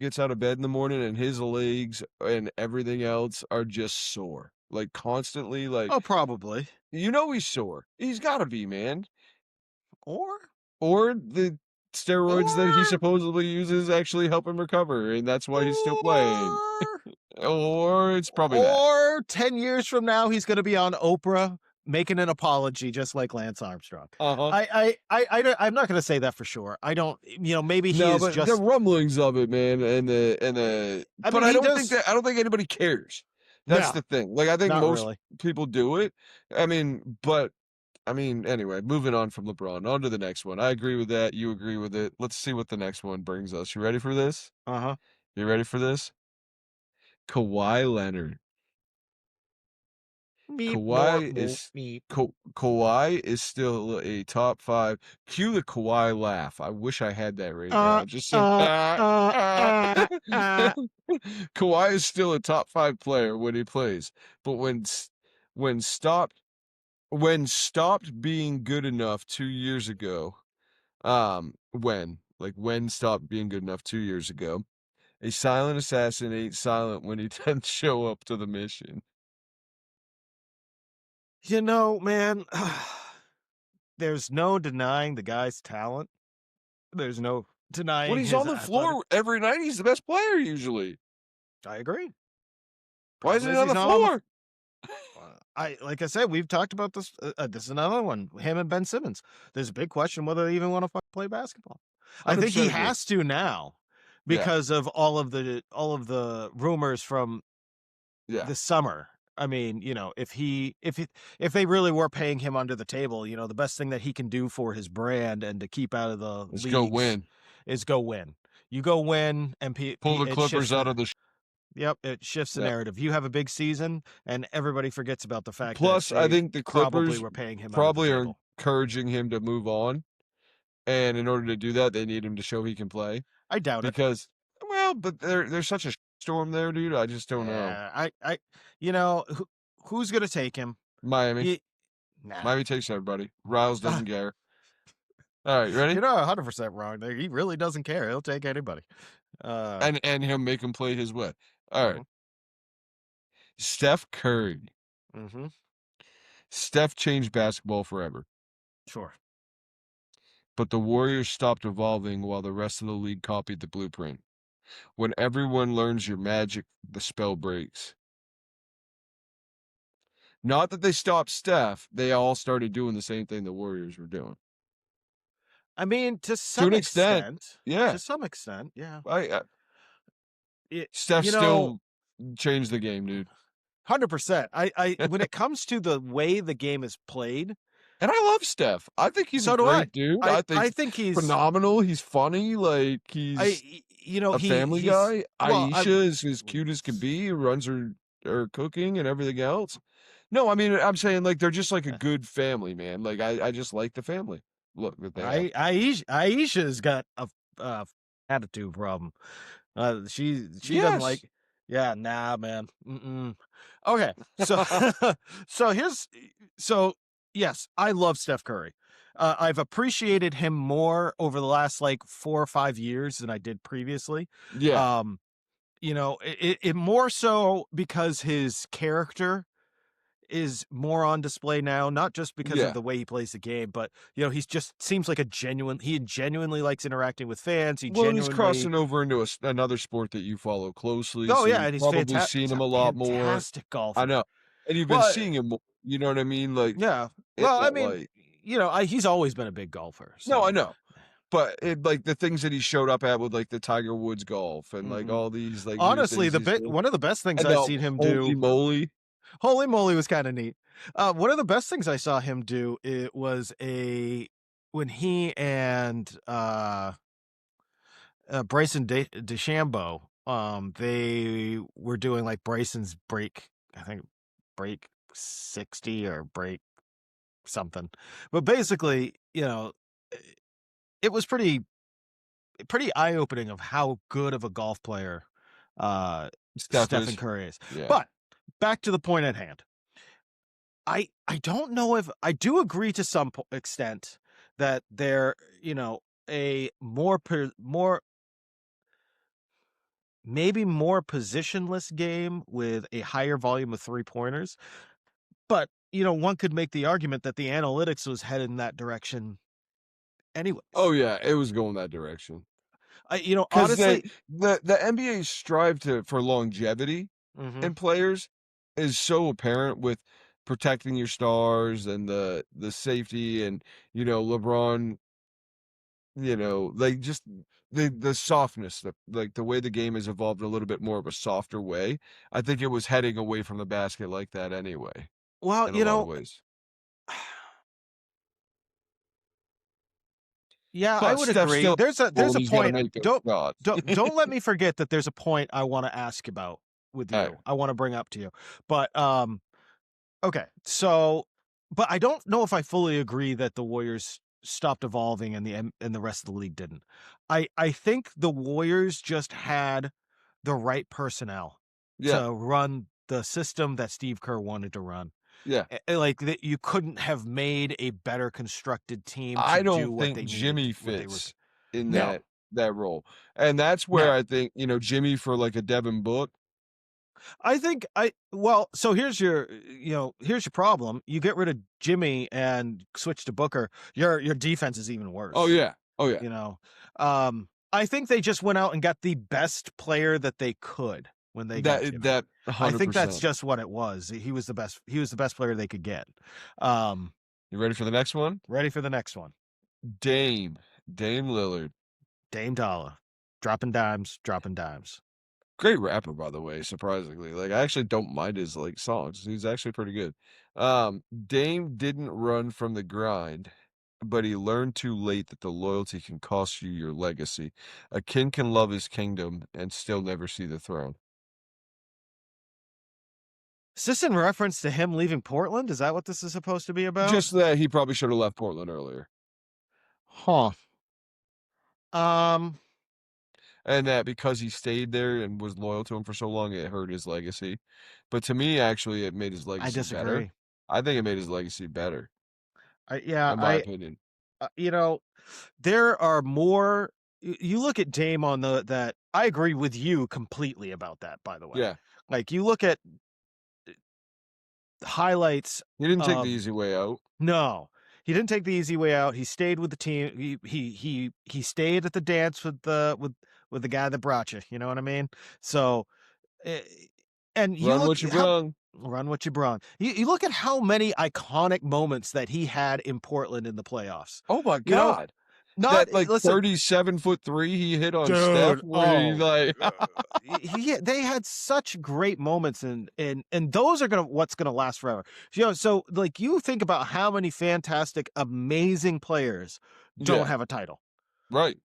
gets out of bed in the morning and his legs and everything else are just sore. Like, constantly, like... Oh, probably. he's sore. He's got to be, man. Or the steroids that he supposedly uses actually help him recover, and that's why he's still playing. Or it's probably that. Or 10 years from now, he's going to be on Oprah making an apology, just like Lance Armstrong. I'm not going to say that for sure. I don't. Maybe he is just the rumblings of it, man, but I don't think anybody cares. That's the thing. Like, I think most people do it. Anyway, moving on from LeBron, on to the next one. I agree with that. You agree with it. Let's see what the next one brings us. You ready for this? You ready for this? Kawhi Leonard. Kawhi is still a top 5. Cue the Kawhi laugh. I wish I had that right now. Just Kawhi is still a top 5 player when he plays, but when stopped being good enough 2 years ago, when stopped being good enough 2 years ago, a silent assassin ain't silent when he doesn't show up to the mission. Man, there's no denying the guy's talent. There's no denying when he's on the floor every night, he's the best player usually. I agree. Why isn't he on the floor? Like I said, we've talked about this. This is another one. Him and Ben Simmons. There's a big question whether they even want to play basketball. I think he has to now because of all of the rumors from this summer. I mean, if they really were paying him under the table, the best thing that he can do for his brand and to keep out of the leagues go win. is go win. You go win and pull the Clippers out of the Yep, it shifts the Yeah. narrative. You have a big season, and everybody forgets about the fact that Plus, I they think the probably Clippers were paying him under the probably are table. encouraging him to move on, and in order to do that, they need him to show he can play I doubt it. because, well, but there's such a storm there, dude. I just don't know. Yeah, you know, who's gonna take him? Miami. He, nah. Miami takes everybody. Riles doesn't care. All right, you ready? You're not 100% wrong there. He really doesn't care. He'll take anybody. And he'll make him play his way. All right. Mhm, Steph Curry. mhm, Steph changed basketball forever, sure. but the Warriors stopped evolving while the rest of the league copied the blueprint. When everyone learns your magic, the spell breaks. Not that they stopped Steph, they all started doing the same thing the Warriors were doing. I mean, To an extent, yeah. to some extent, yeah. I Steph You know, still changed the game, dude. 100%. When it comes to the way the game is played, And I love Steph. I think he's a so do I. great dude. I think I think he's phenomenal. He's funny. Like he's you know, a family he's guy. well, I Aisha is as cute as can be. Runs her cooking and everything else. No, I mean I'm saying like they're just like a good family, man. Like I just like the family look that they have. Aisha's got a attitude problem. She doesn't Yes. like. Yeah, nah, man. Mm-mm. Okay, so so here's so yes, I love Steph Curry. I've appreciated him more over the last like 4 or 5 years than I did previously. Yeah. Um, it more so because his character is more on display now, not just because of Yeah. the way he plays the game, but he's just seems like he genuinely likes interacting with fans. He Well, and he's genuinely crossing over into another sport that you follow closely, Oh so yeah, you've and probably seen he's him a a lot more. fantastic I golfer. know. And you've been Well, seeing him more, you know what I mean? Like yeah. it Well, I won't mean, like he's always been a big golfer. no, I So, know. But it, like the things that he showed up at with like the Tiger Woods golf and like mhm. all these like new Honestly, things he's doing. one of the best things And I've the seen him holy do. moly. Holy moly, was kind of neat. One of the best things I saw him do it was when he and Bryson DeChambeau, they were doing like Bryson's break, I think break 60 or break something. But basically, it was pretty eye-opening of how good of a golf player uh Steph Stephen is. Curry is. Yeah. But back to the point at hand. I don't know if I do agree to some extent that they're, a more maybe more positionless game with a higher volume of three-pointers. But, one could make the argument that the analytics was headed in that direction Oh anyways. yeah, it was going that direction. Because Honestly, the NBA strive for longevity mhm. in players is so apparent with protecting your stars and the safety and LeBron, like just the softness, like the way the game has evolved a little bit more of a softer way. I think it was heading away from the basket like that anyway, Well, in a lot of ways. yeah, I But would Steph's agree. still There's and a he's got to point. make those Don't shots. don't let me forget that there's a point I want to ask about with All right. you. I want to bring up to you. But okay. So but I don't know if I fully agree that the Warriors stopped evolving and the rest of the league didn't. I think the Warriors just had the right personnel Yeah, to run the system that Steve Kerr wanted to run. yeah. Like that you couldn't have made a better constructed team to I do don't what think they needed, Jimmy what they were. fits in No, that role. And that's where no. I think, Jimmy for like a Devin Book. Well, so here's your problem. You get rid of Jimmy and switch to Booker, your defense is even Oh worse. yeah. Oh yeah. You know, I think they just went out and got the best player that they could when they got Jimmy. That I think that's 100%. just what it was. He was the best. He was the best player they could get. You ready for the next one? Ready for the next one? Dame Lillard. Dame Dollar, dropping dimes, dropping dimes. Great rapper, by the way, surprisingly. Like I actually don't mind his like songs. He's actually pretty good. Dame didn't run from the grind, but he learned too late that the loyalty can cost you your legacy. A king can love his kingdom and still never see the throne. Is this in reference to him leaving Portland? Is that what this is supposed to be about? Just that he probably should have left Portland earlier. Huh. And that because he stayed there and was loyal to him for so long, it hurt his legacy. But to me, actually, it made his I legacy better. disagree. I think it made his legacy better, in my opinion. You know, there are more. You look at Dame on that. I agree with you completely about that. By the way, Yeah. like you look at highlights He didn't take the of easy way out. no, he didn't take the easy way out. He stayed with the team. He stayed at the dance with the guy that brought you. You know what I mean? So, eh, and you Run look what you how brung. run what you brung. You look at how many iconic moments that he had in Portland in the playoffs. Oh my You know, God. not That like listen, 37-foot-3 he hit on Steph dude. where he Oh, like they had such great moments, and those are what's gonna last forever. You know, so like you think about how many fantastic, amazing players don't Yeah. have a title. Right.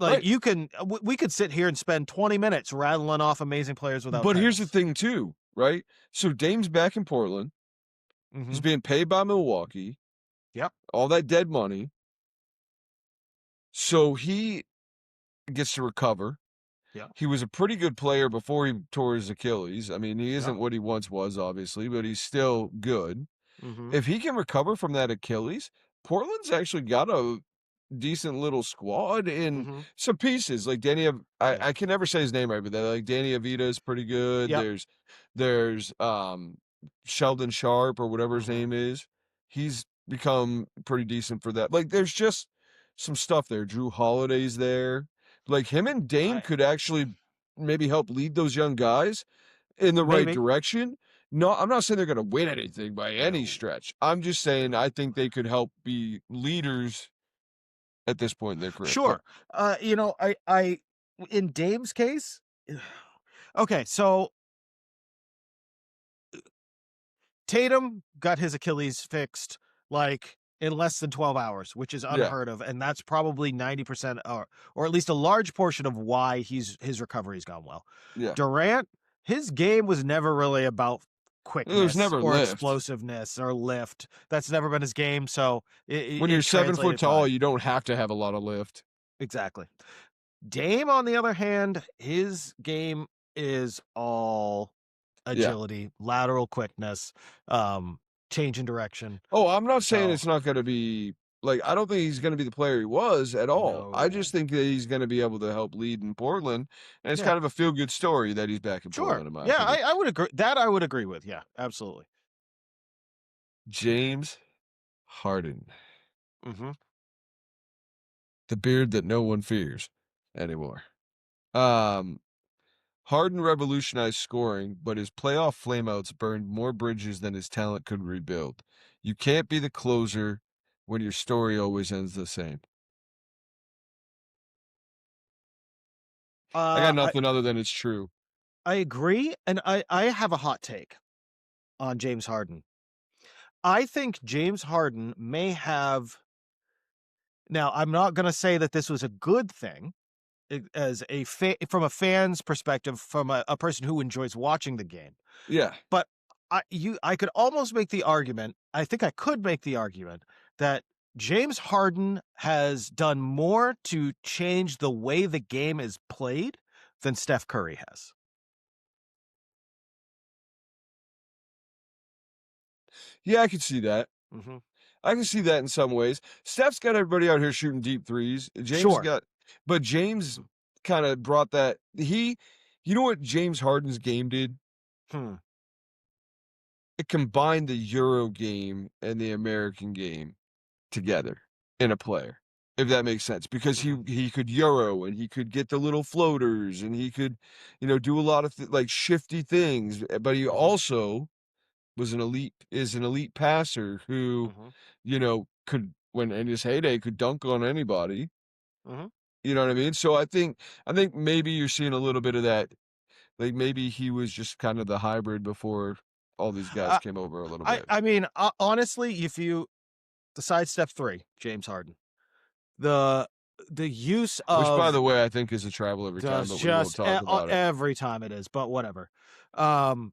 Like Right. you can, we could sit here and spend 20 minutes rattling off amazing players without But here's the titles. thing too, right? So Dame's back in Portland. Mm-hmm. He's being paid by Milwaukee. Yep. All that dead money. So he gets to recover. Yep. He was a pretty good player before he tore his Achilles. I mean, he isn't Yep. what he once was, obviously, but he's still good. Mm-hmm. If he can recover from that Achilles, Portland's actually got a decent little squad in Mm-hmm. some pieces. Like Yeah. I can never say his name right, but like Danny Avita is pretty good. Yep. There's Sheldon Sharp or whatever his Mm-hmm. name is. He's become pretty decent for that. Like there's just some stuff there. Drew Holiday's there. Like him and Dame I could actually maybe help lead those young guys in the right maybe. direction. No, I'm not saying they're going to win anything by any No. stretch. I'm just saying I think they could help be leaders at this point in their career. But Sure. You know, I in Dame's case, okay, so Tatum got his Achilles fixed like in less than 12 hours, which is yeah, unheard of, and that's probably 90% or at least a large portion of why his recovery's gone well. yeah. Durant, his game was never really about It was quickness never or lift. explosiveness or lift. That's never been his game, so When you're it 7 foot translated tall, fine. you don't have to have a lot of lift. Exactly. Dame, on the other hand, his game is all Yeah. agility, lateral quickness, change in direction. Oh, I'm not saying So it's not going to be like I don't think he's going to be the player he was at all. I no, just think that he's going to be able to help lead in Portland, and it's yeah, kind of a feel good story that he's back in sure, Portland, in my yeah, opinion. I would agree. That I would agree with. Yeah, absolutely. James Harden, Mm-hmm. the beard that no one fears anymore. Um, Harden revolutionized scoring, but his playoff flameouts burned more bridges than his talent could rebuild. You can't be the closer when your story always ends the same. I got I nothing other than it's true. I agree, and I have a hot take on James Harden. I think James Harden may have. Now, I'm not going to say that this was a good thing as from a fan's perspective, from a person who enjoys watching the game. Yeah. But I could almost make the argument, I think I could make the argument that James Harden has done more to change the way the game is played than Steph Curry has. Yeah, I can see that. Mm-hmm. I can see that in some ways. Steph's got everybody out here shooting deep threes. Sure. But James kind of brought that. You know what James Harden's game did? Hmm. It combined the Euro game and the American game together in a player, if that makes sense. Because Mm-hmm. he could Euro and he could get the little floaters and he could, do a lot of like shifty things. But he Mm-hmm. also is an elite passer who, Mm-hmm. could when in his heyday could dunk on anybody. Mm-hmm. You know what I mean? So I think maybe you're seeing a little bit of that. Like maybe he was just kind of the hybrid before all these guys Uh, came over a little bit. I mean, honestly, if you decide step 3, James Harden, the use Which, by of the way, I think is a travel every time, does but we won't just talk about it. every time it is, but whatever. Um,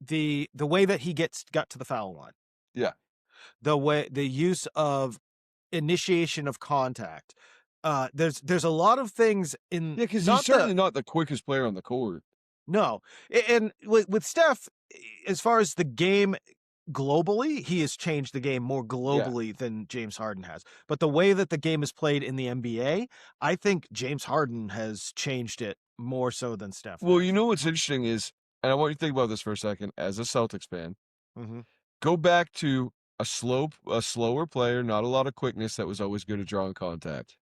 the way that he got to the foul line, Yeah. the use of initiation of contact. There's a lot of things in Yeah, because he's not the certainly not the quickest player on the court. no, and with Steph, as far as the game globally, he has changed the game more Yeah. globally than James Harden has. But the way that the game is played in the NBA, I think James Harden has changed it more so than Steph Well, has. you know what's interesting is, and I want you to think about this for a second, as a Celtics fan, Mm-hmm. go back to a slower player, not a lot of quickness, that was always good at drawing contact.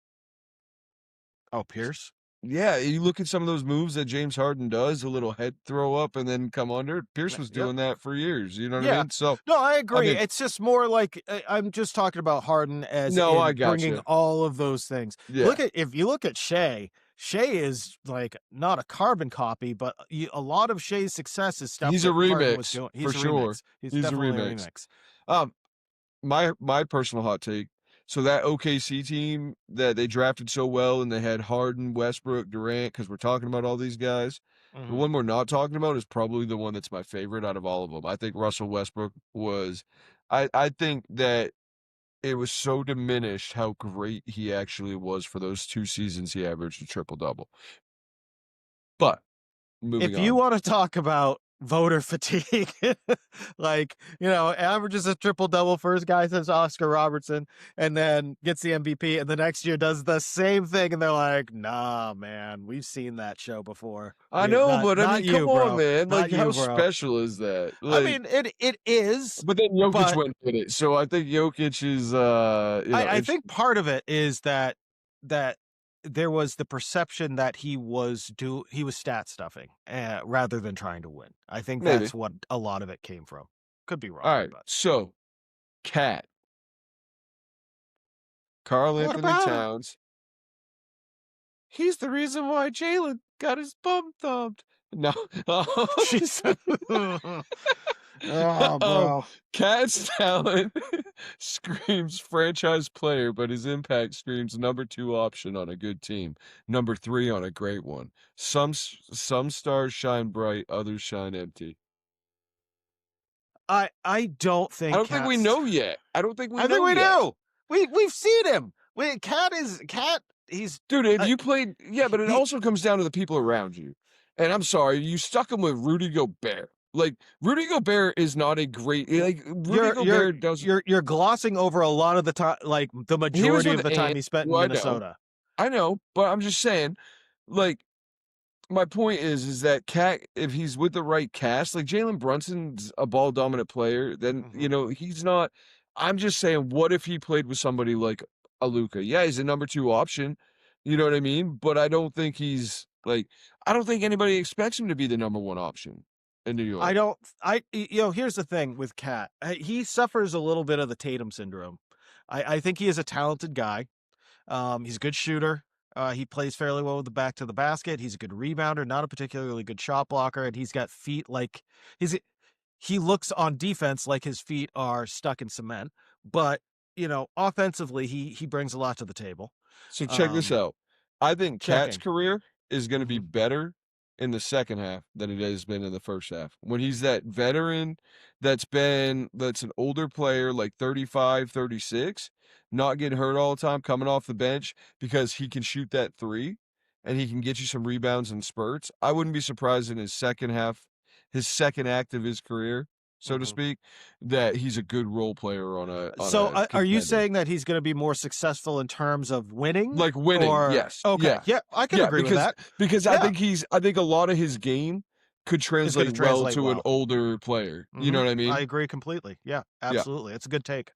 Oh, Pierce? Yeah, you look at some of those moves that James Harden does, a little head throw up and then come under. Pierce was Yep. doing that for years. You know what I Yeah. mean? So, No, I I agree. mean, It's just more like I'm just talking about Harden as no, I in bringing gotcha. all of those things. Yeah, If you look at Shea, Shea is like not a carbon copy, but a lot of Shea's success is stuff he's a that Harden was remix doing. for He's a sure. remix. He's He's a definitely a remix. remix. Um, my personal hot take. So that OKC team that they drafted so well, and they had Harden, Westbrook, Durant, because we're talking about all these guys. The Mm-hmm. one we're not talking about is probably the one that's my favorite out of all of them. I think Russell Westbrook was. I think that it was so diminished how great he actually was for those 2 seasons he averaged a triple-double. But moving If you on. want to talk about voter fatigue, like, averages a triple double first guy since Oscar Robertson, and then gets the MVP, and the next year does the same thing, and they're like, "Nah, man, we've seen that show before." I know, Not but I not mean, come you, on, bro. man. Like, Not how you, bro. special is that? I Like, mean, it is, but then Jokic but went and did it. So I think Jokic is, I think part of it is that there was the perception that he was stat stuffing rather than trying to win. I think maybe. that's what a lot of it came from. Could be All wrong, right. but So, Cat, Carl what Anthony about him? Towns. He's the reason why Jalen got his bum thumped. No. Jesus. Oh, um, bro. Cat's talent screams franchise player, but his impact screams number 2 option on a good team, number 3 on a great one. Some stars shine bright, others shine empty. I don't I think don't think we Cat's. know yet. I don't think we I think know we yet. do. We've seen him. Cat. He's Dude, if uh, you played, yeah, but it he. also comes down to the people around you. And I'm sorry, you stuck him with Rudy Gobert. Like, Rudy Gobert is not a great, like, Rudy Gobert does. You're glossing over a lot of the time, like the He was majority with of the time Ant. he spent in Well, Minnesota. I know, but I'm just saying, like, my point is that Cat, if he's with the right cast, like Jalen Brunson's a ball dominant player, then Mhm. he's not. I'm just saying, what if he played with somebody like a Luka? Yeah, he's a number 2 option. You know what I mean? But I don't think he's like. I don't think anybody expects him to be the number 1 option in New I York. don't. Here's the thing with Cat. He suffers a little bit of the Tatum syndrome. I think he is a talented guy. He's a good shooter. He plays fairly well with the back to the basket. He's a good rebounder, not a particularly good shot blocker, and he's got feet like he's he looks on defense like his feet are stuck in cement. But offensively, he brings a lot to the table. So check this Um, out. I think Cat's checking. career is going to be Hmm. better in the second half than it has been in the first half. When he's that veteran that's an older player like 35, 36, not getting hurt all the time, coming off the bench because he can shoot that 3 and he can get you some rebounds and spurts. I wouldn't be surprised in his second half, his second act of his career, so to Hmm. speak, that he's a good role player on So, a are you contender. saying that he's going to be more successful in terms of winning? Like winning, Or yes. okay, Yeah. yeah, I can Yeah, agree with that. because Yeah, I think a lot of his game could it's going translate to well translate to an well. older player. You know what I I mean? agree completely. Yeah, Yeah. absolutely. It's a good take.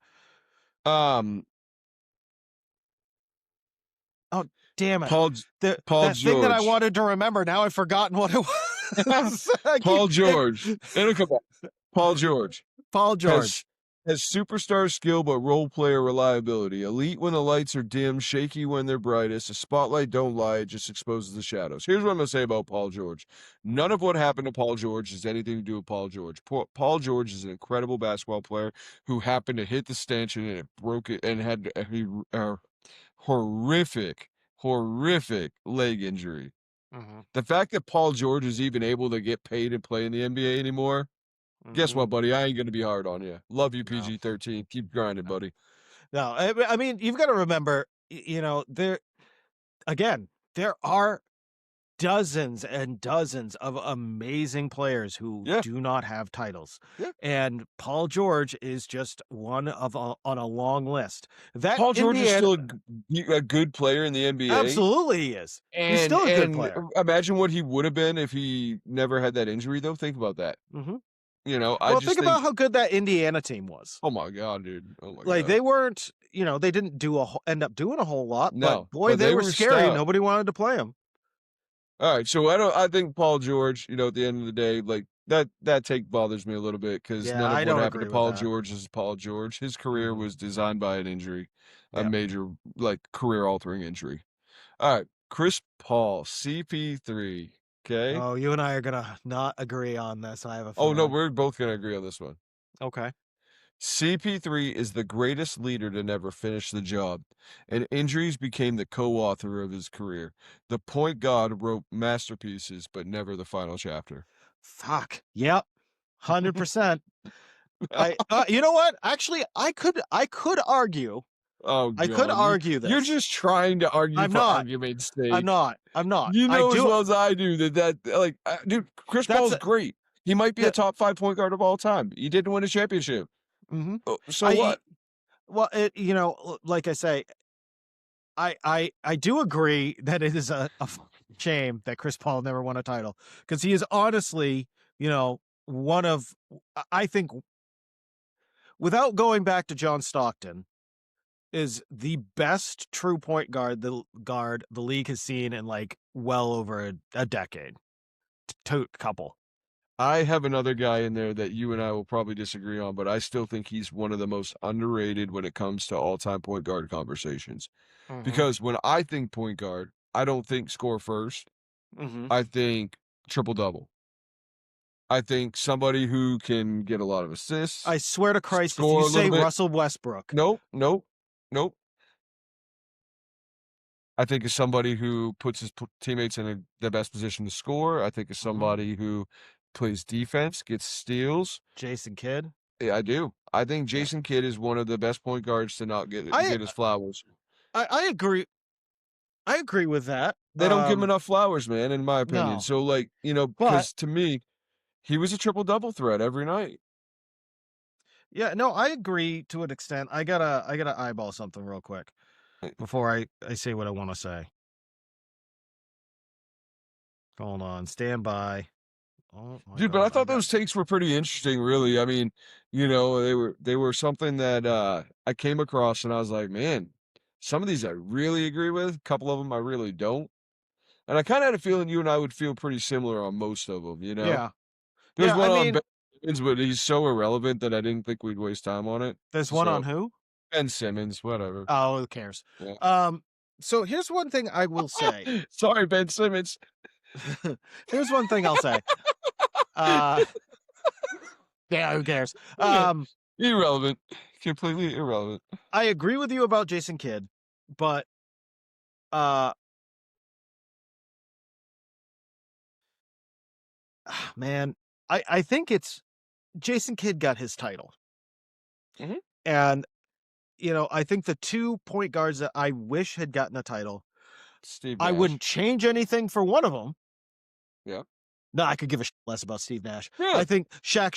Um, Oh, damn it. Paul Paul That thing that I George. wanted to remember, now I've forgotten what it was. I keep Paul George. It'll come back. Paul George Paul George. has superstar skill but role player reliability. Elite when the lights are dim, shaky when they're brightest. A spotlight don't lie, it just exposes the shadows. Here's what I'm gonna say about Paul George. None of what happened to Paul George has anything to do with Paul George. Paul George is an incredible basketball player who happened to hit the stanchion and it broke it and had a horrific, horrific leg injury. Mhm. The fact that Paul George is even able to get paid and play in the NBA anymore, Guess what, Mhm. buddy? I ain't gonna be hard on you. Love you, No. PG-13. Keep grinding, No. buddy. No, I mean, you've got to remember, there again, there are dozens and dozens of amazing players who Yeah. do not have titles. Yeah. And Paul George is just one of on a long list. That Paul George is Indiana, still a good player in the NBA. absolutely he is. He's still a good player. Imagine what he would have been if he never had that injury, though. Think about that. Mhm. I Well, just think about how good that Indiana team was. oh my god, dude. Oh my Like god. they weren't, they didn't end up doing a whole lot, but No, boy, but they they were were scary. stout. Nobody wanted to play them. All right, so I think Paul George, at the end of the day, like that take bothers me a little bit because Yeah, none of I what don't happened to agree with Paul that. George is Paul George. His career Mhm. was designed by an injury, a Yep. major career altering injury. All right, Chris Paul, CP3. Okay. Oh, you and I are gonna not agree on this. I have a Oh no, feeling. we're both gonna agree on this one. Okay. CP3 is the greatest leader to never finish the job, and injuries became the co-author of his career. The point guard wrote masterpieces, but never the final chapter. Fuck. Yep. 100%. You know what? Actually, I could argue. Oh I could god, argue you're this. just trying to argue I'm for not. argument's I'm sake. not. I'm not. You I know as do. well as I do dude, Chris That's Paul's a- great. He might be Yeah. a top 5 point guard of all time. He didn't win a championship. Mhm. So what? Well, like I say, I do agree that it is a shame that Chris Paul never won a title because he is honestly, one of, I think, without going back to John Stockton, is the best true point guard the league has seen in like well over a decade, to couple. I have another guy in there that you and I will probably disagree on, but I still think he's one of the most underrated when it comes to all-time point guard conversations. Mhm. Because when I think point guard, I don't think score first. Mhm. I think triple-double. I think somebody who can get a lot of assists. I swear to Christ, if score you a say little bit. Russell Westbrook, Nope. I think is somebody who puts his teammates in the best position to score. I think is somebody who plays defense, gets steals. Jason Kidd. Yeah, I do. I think Jason Kidd is one of the best point guards to not get his flowers. I agree. I agree with that. They don't give him enough flowers, man, in my opinion. No. So, because to me, he was a triple-double threat every night. Yeah, no, I agree to an extent. I gotta eyeball something real quick before I say what I want to say. Hold on, stand by. Oh my Dude, God, but I thought those takes were pretty interesting, really. I mean, they were something that I came across and I was like, man, some of these I really agree with, a couple of them I really don't. And I kind of had a feeling you and I would feel pretty similar on most of them, Yeah. There's Yeah, one I on mean, Ben Simmons, but he's so irrelevant that I didn't think we'd waste time on it. there's one on So, who? Ben Simmons, whatever. Oh, who cares? Yeah. So here's one thing I will say. Sorry, Ben Simmons. Here's one thing I'll say. Yeah, who cares? Irrelevant. Completely irrelevant. I agree with you about Jason Kidd, but man, I think it's Jason Kidd got his title. Mhm. And I think the 2 point guards that I wish had gotten a title, Steve I Nash. wouldn't change anything for one of them. Yeah. No, I could give a less about Steve Nash. Yeah. I think Shaq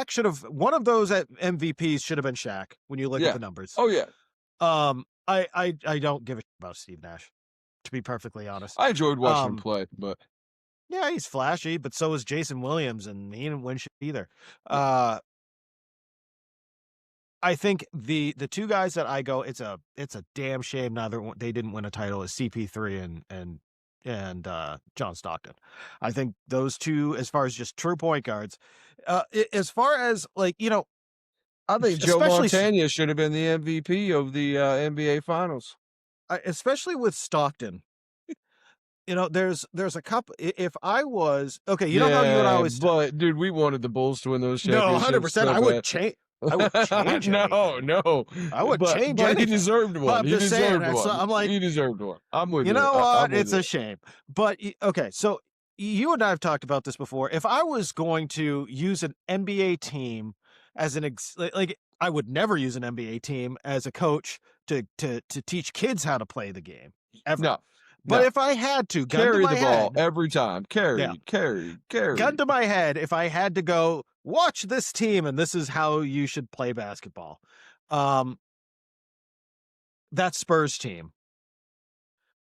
should have one of those at MVPs should have been Shaq when you look at the numbers. Oh yeah. I don't give a about Steve Nash, to be perfectly honest. I enjoyed watching him play, but yeah, he's flashy, but so is Jason Williams, and he didn't win shit either. I think the 2 guys that I go, it's a damn shame they didn't win a title is CP3 and John Stockton. I think those 2, as far as just true point guards, as far as I think Joe Montana should have been the MVP of the NBA Finals. Especially with Stockton. There's a couple. If I was okay, know how you and I always. But dude, we wanted the Bulls to win those No, championships. 100%. I would change. I would change. No. I would change. But he anything. deserved one. I'm He just saying, deserved one. I'm like, he deserved one. I'm with you. You know what? I'm with It's you. a shame. But okay, so you and I have talked about this before. If I was going to use an NBA team as like, I would never use an NBA team as a coach to teach kids how to play the game ever. No, But no. if I had to, gun to Carry my the ball head, every time. yeah, Carry. gun to my head, if I had to go watch this team and this is how you should play basketball, that Spurs team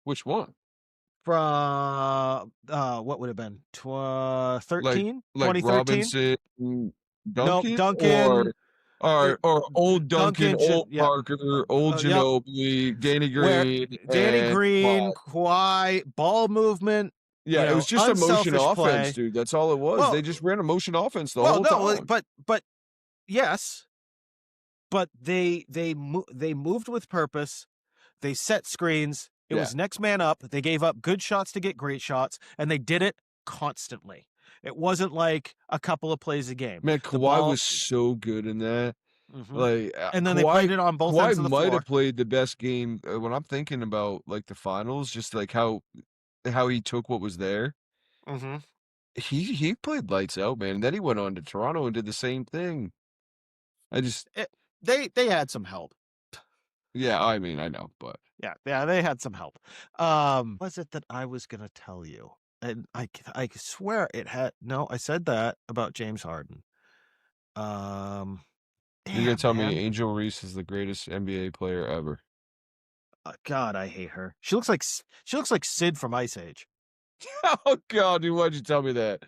Which one? from what would have been 13 Like 2013. Robinson, No, Duncan, Duncan, or old Duncan, old yeah, Parker, old yep. Ginobili, Danny Where Green, Danny and Green, Kawhi. Kawhi, ball movement, Yeah, it was just a motion unselfish offense, play. dude. That's all it was. Well, They just ran a motion offense the well, whole no, time. but yes, but they moved with purpose. They set screens. It Yeah. was next man up. They gave up good shots to get great shots, and they did it constantly. It wasn't like a couple of plays a game. Man, Kawhi was so good in that. Mhm. Like, And then they played it on both ends of the might floor. have played the best game when I'm thinking about like the finals, just like how he took what was there. Mm-hmm. He played lights out, man. And then he went on to Toronto and did the same thing. They had some help. Yeah, I mean, I know, but Yeah, they had some help. Was it that I was gonna tell you? And I swear it had. No, I said that about James Harden. you're gonna tell Man. me Angel Reese is the greatest NBA player ever? God, I hate her. She looks like Sid from Ice Age. Oh God, dude, why'd you tell me that?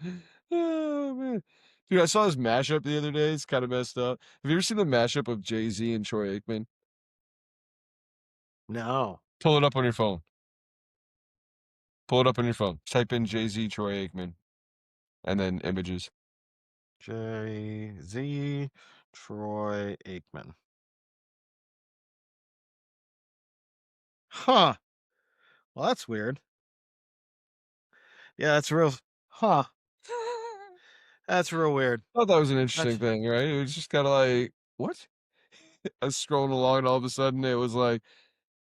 Oh man, dude, I saw this mashup the other day. It's kind of messed up. Have you ever seen the mashup of Jay-Z and Troy Aikman? No. Pull it up on your phone. Pull it up on your phone. Type in Jay-Z, Troy Aikman, and then images. Jay-Z, Troy Aikman. Huh. Well, that's weird. Yeah, that's real. Huh. That's real weird. I thought that was an interesting thing, right? It was just kind of like, what? I was scrolling along, and all of a sudden it was like,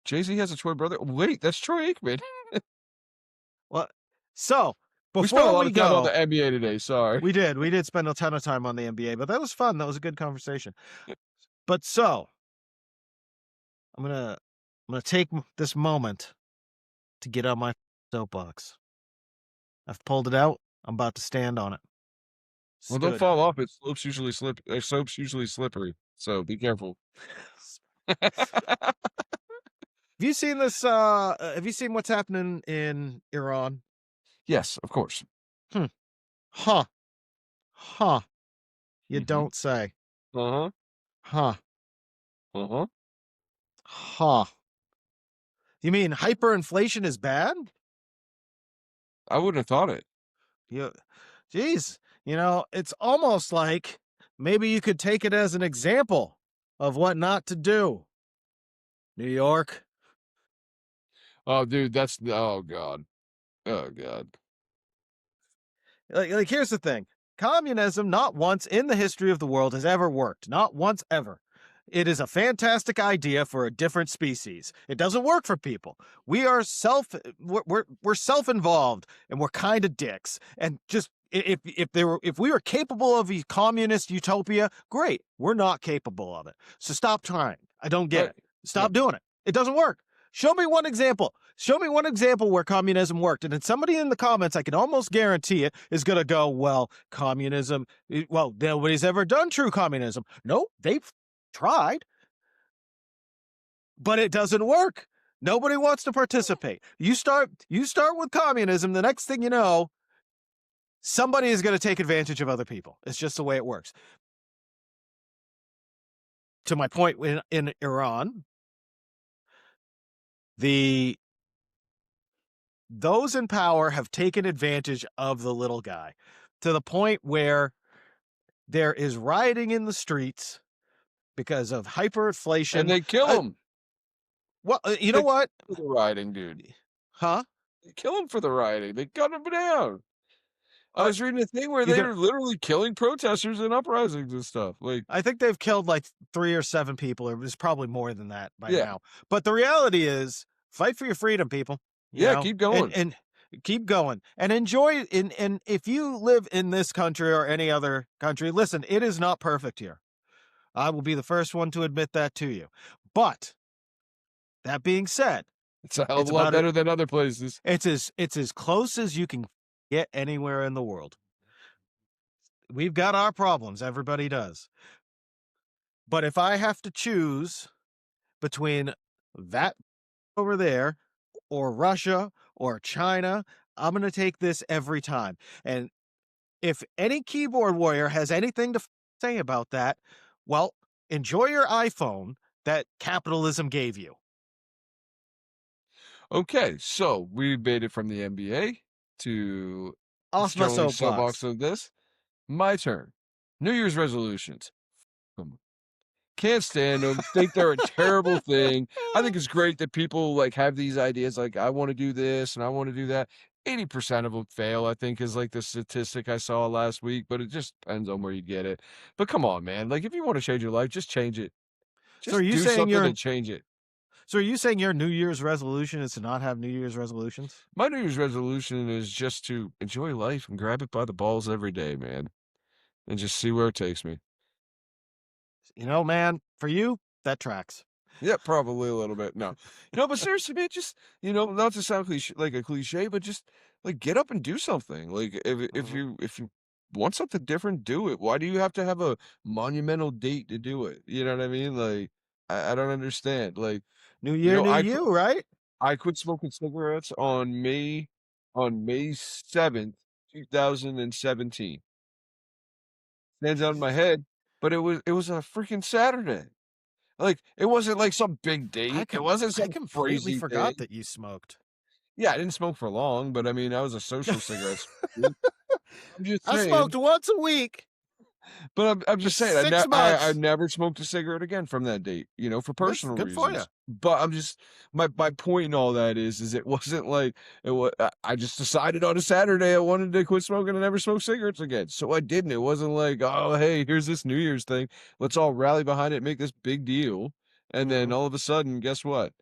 Jay-Z has a twin brother. Wait, that's Troy Aikman. Well, so We spent a before lot we of time on go, the NBA today. Sorry. we did spend a ton of time on the NBA, but that was fun. That was a good conversation. But so I'm gonna take this moment to get on my soapbox. I've pulled it out. I'm about to stand on it. Well, don't Stood. fall off. It soap's usually slippery, so be careful. Have you seen this? Have you seen what's happening in Iran? Yes, of course. Huh. You Mhm. don't say. Uh-huh. Huh. Uh-huh. Huh. You mean hyperinflation is bad? I wouldn't have thought it. Geez, it's almost like maybe you could take it as an example of what not to do. New York. Oh, dude, oh God. Oh God. Like here's the thing. Communism, not once in the history of the world, has ever worked. Not once ever. It is a fantastic idea for a different species. It doesn't work for people. We're self-involved, and we're kind of dicks. And just if we were capable of a communist utopia, great. We're not capable of it. So stop trying. I don't get it. Stop doing it. It doesn't work. Show me one example. Show me one example where communism worked. And then somebody in the comments, I can almost guarantee it, is going to go, well, communism, well, nobody's ever done true communism. No, they've tried, but it doesn't work. Nobody wants to participate. You start with communism, the next thing you know, somebody is going to take advantage of other people. It's just the way it works. To my point, in Iran, those in power have taken advantage of the little guy to the point where there is rioting in the streets because of hyperinflation. And they kill him. Well, you know what? For the rioting, dude. Huh? They kill him for the rioting. They gun him down. I was reading a thing where they were literally killing protesters and uprisings and stuff. Like, I think they've killed like 3 or 7 people. It was probably more than that by now. But the reality is, fight for your freedom, people. Yeah, keep going. Keep going and enjoy and if you live in this country or any other country, listen, it is not perfect here. I will be the first one to admit that to you. But that being said, It's a hell of it's a lot about it. better than other places. It's as close as you can get anywhere in the world. We've got our problems, everybody does. But if I have to choose between that over there or Russia or China, I'm going to take this every time. And if any keyboard warrior has anything to say about that, well, enjoy your iPhone that capitalism gave you. Okay, so we made it from the NBA to Off my Sterling soapbox soapbox. of this. My turn. New Year's resolutions. Can't stand them. Think they're a terrible thing. I think it's great that people like have these ideas like I want to do this and I want to do that. 80% of them fail, I think, is like the statistic I saw last week, but it just depends on where you get it. But come on, man. Like if you want to change your life, just change it. So are Just you do saying something your and change it. so are you saying your New Year's resolution is to not have New Year's resolutions? My New Year's resolution is just to enjoy life and grab it by the balls every day, man, and just see where it takes me. You know, man, for you, that tracks. Yeah, probably a little bit. No, but seriously, man, just not to sound like a cliche, but just like get up and do something. Like Mhm. if you want something different, do it. Why do you have to have a monumental date to do it? You know what I mean? Like I don't understand. Like New year, new I quit you, right? I quit smoking cigarettes on May 7th, 2017. Stands out in my head, but it was a freaking Saturday. Like, it wasn't like some big I date. It com wasn't I some completely crazy forgot thing. that you smoked. Yeah, I didn't smoke for long, but I mean, I was a social cigarette smoker. I'm just I smoked saying, once a week but I'm for just saying, 6 I months. never smoked a cigarette again from that date, for That's personal good for you. reasons. But I'm just my point in all that is it wasn't like I just decided on a Saturday I wanted to quit smoking and never smoke cigarettes again. So I didn't. It wasn't like, oh hey, here's this New Year's thing. Let's all rally behind it, make this big deal. And then Mhm. all of a sudden, guess what?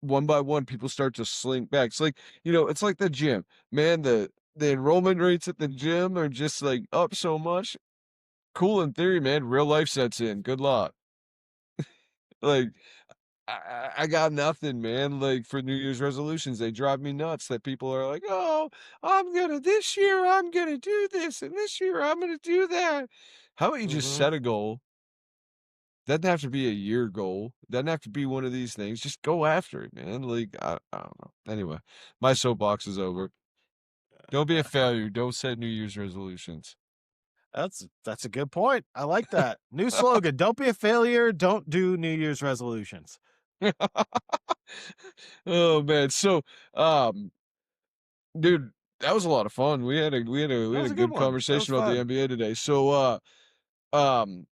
One by one, people start to slink back. It's like, it's like the gym. Man, the enrollment rates at the gym are just like up so much. Cool in theory, man. Real life sets in. Good luck. Like, I got nothing, man. Like for New Year's resolutions, they drive me nuts that people are like, "Oh, this year I'm gonna do this, and this year I'm gonna do that." How about you just Mhm. set a goal? Doesn't have to be a year goal. Doesn't have to be one of these things. Just go after it, man. Like I don't know. Anyway, my soapbox is over. Don't be a failure. Don't set New Year's resolutions. That's a good point. I like that. New slogan, don't be a failure, don't do New Year's resolutions. Oh man. So, um, dude, that was a lot of fun. We That had was a a good good one. That was conversation about the fun. NBA today. So, um,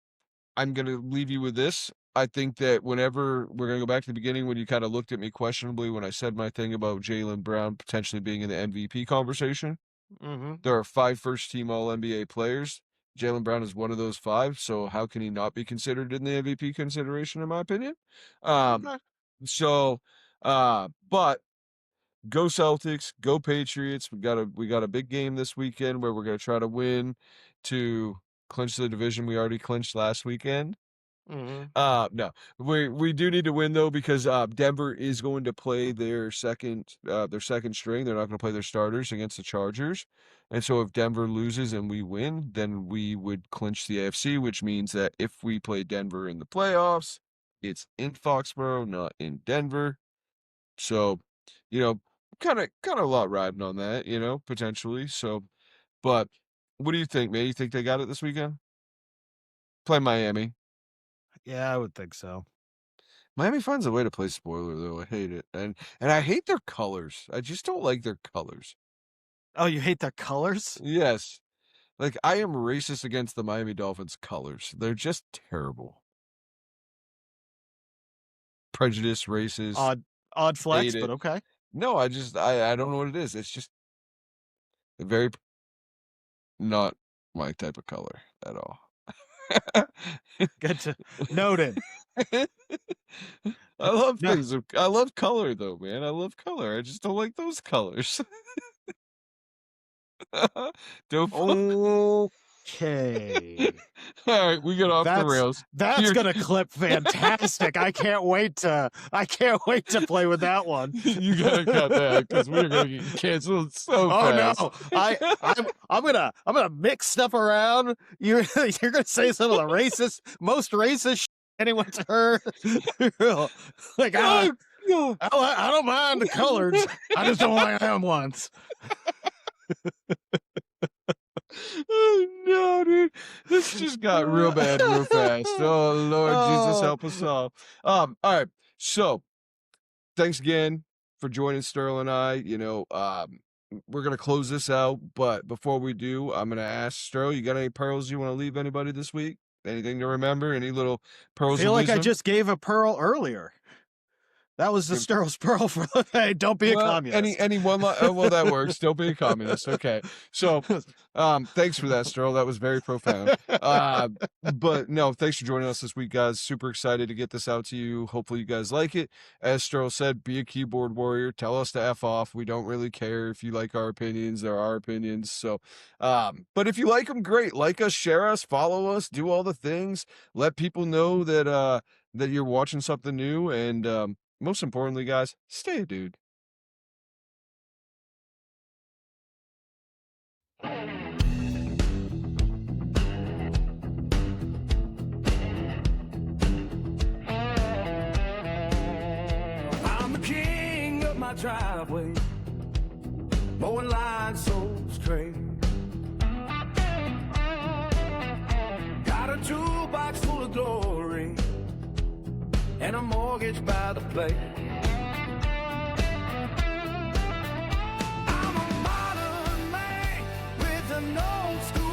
I'm gonna leave you with this. I think that whenever we're gonna go back to the beginning when you kind of looked at me questionably when I said my thing about Jalen Brown potentially being in the MVP conversation. Mhm. There are 5 first-team All-NBA players. Jalen Brown is one of those 5, so how can he not be considered in the MVP consideration, in my opinion? Um, Okay. so, but go Celtics, go Patriots. We got a big game this weekend where we're gonna try to win to clinch the division we already clinched last weekend. Mhm. No, we do need to win though because Denver is going to play their second string. They're not going to play their starters against the Chargers, and so if Denver loses and we win, then we would clinch the AFC, which means that if we play Denver in the playoffs, it's in Foxborough, not in Denver. So, you know, kind of a lot riding on that, potentially. So, but what do you think, man? You think they got it this weekend? Play Miami. Yeah, I would think so. Miami finds a way to play spoiler though. I hate it. And I hate their colors. I just don't like their colors. Oh, you hate their colors? Yes. Like I am racist against the Miami Dolphins colors. They're just terrible. Prejudice, racist, Odd odd flex, hate but it. okay. No, I don't know what it is. It's just very not my type of color at all. Good to noted. I love No, things. I love color though, man. I love color. I just don't like those colors. Don't. Okay. All right, we get off the rails. That's gonna clip fantastic. I can't wait to play with that one. You gotta cut that because we're gonna get canceled so fast. Oh no! I'm gonna mix stuff around. You're gonna say some of the most racist shit anyone's heard. Like I don't mind the coloreds. I just don't like them ones. Oh no, dude! This just got real bad real fast. Oh Lord Jesus, help us all. All right. So, thanks again for joining Sterling and I. We're gonna close this out, but before we do, I'm gonna ask Sterling, you got any pearls you want to leave anybody this week? Anything to remember? Any little pearls? I feel of like wisdom? I just gave a pearl earlier. That was the Sterl's pearl for the day. Don't be a communist. Any one well, that works. Don't be a communist. Okay. So, thanks for that, Sterl. That was very profound. But no, thanks for joining us this week, guys. Super excited to get this out to you. Hopefully you guys like it. As Sterl said, be a keyboard warrior. Tell us to F off. We don't really care if you like our opinions. They're our opinions. So, but if you like them, great. Like us, share us, follow us, do all the things. Let people know that that you're watching something new, and most importantly, guys, stay a dude. I'm the king of my driveway, mowing lines so straight. Got a toolbox full of glory and a mortgage by the plate. I'm a modern man with an old school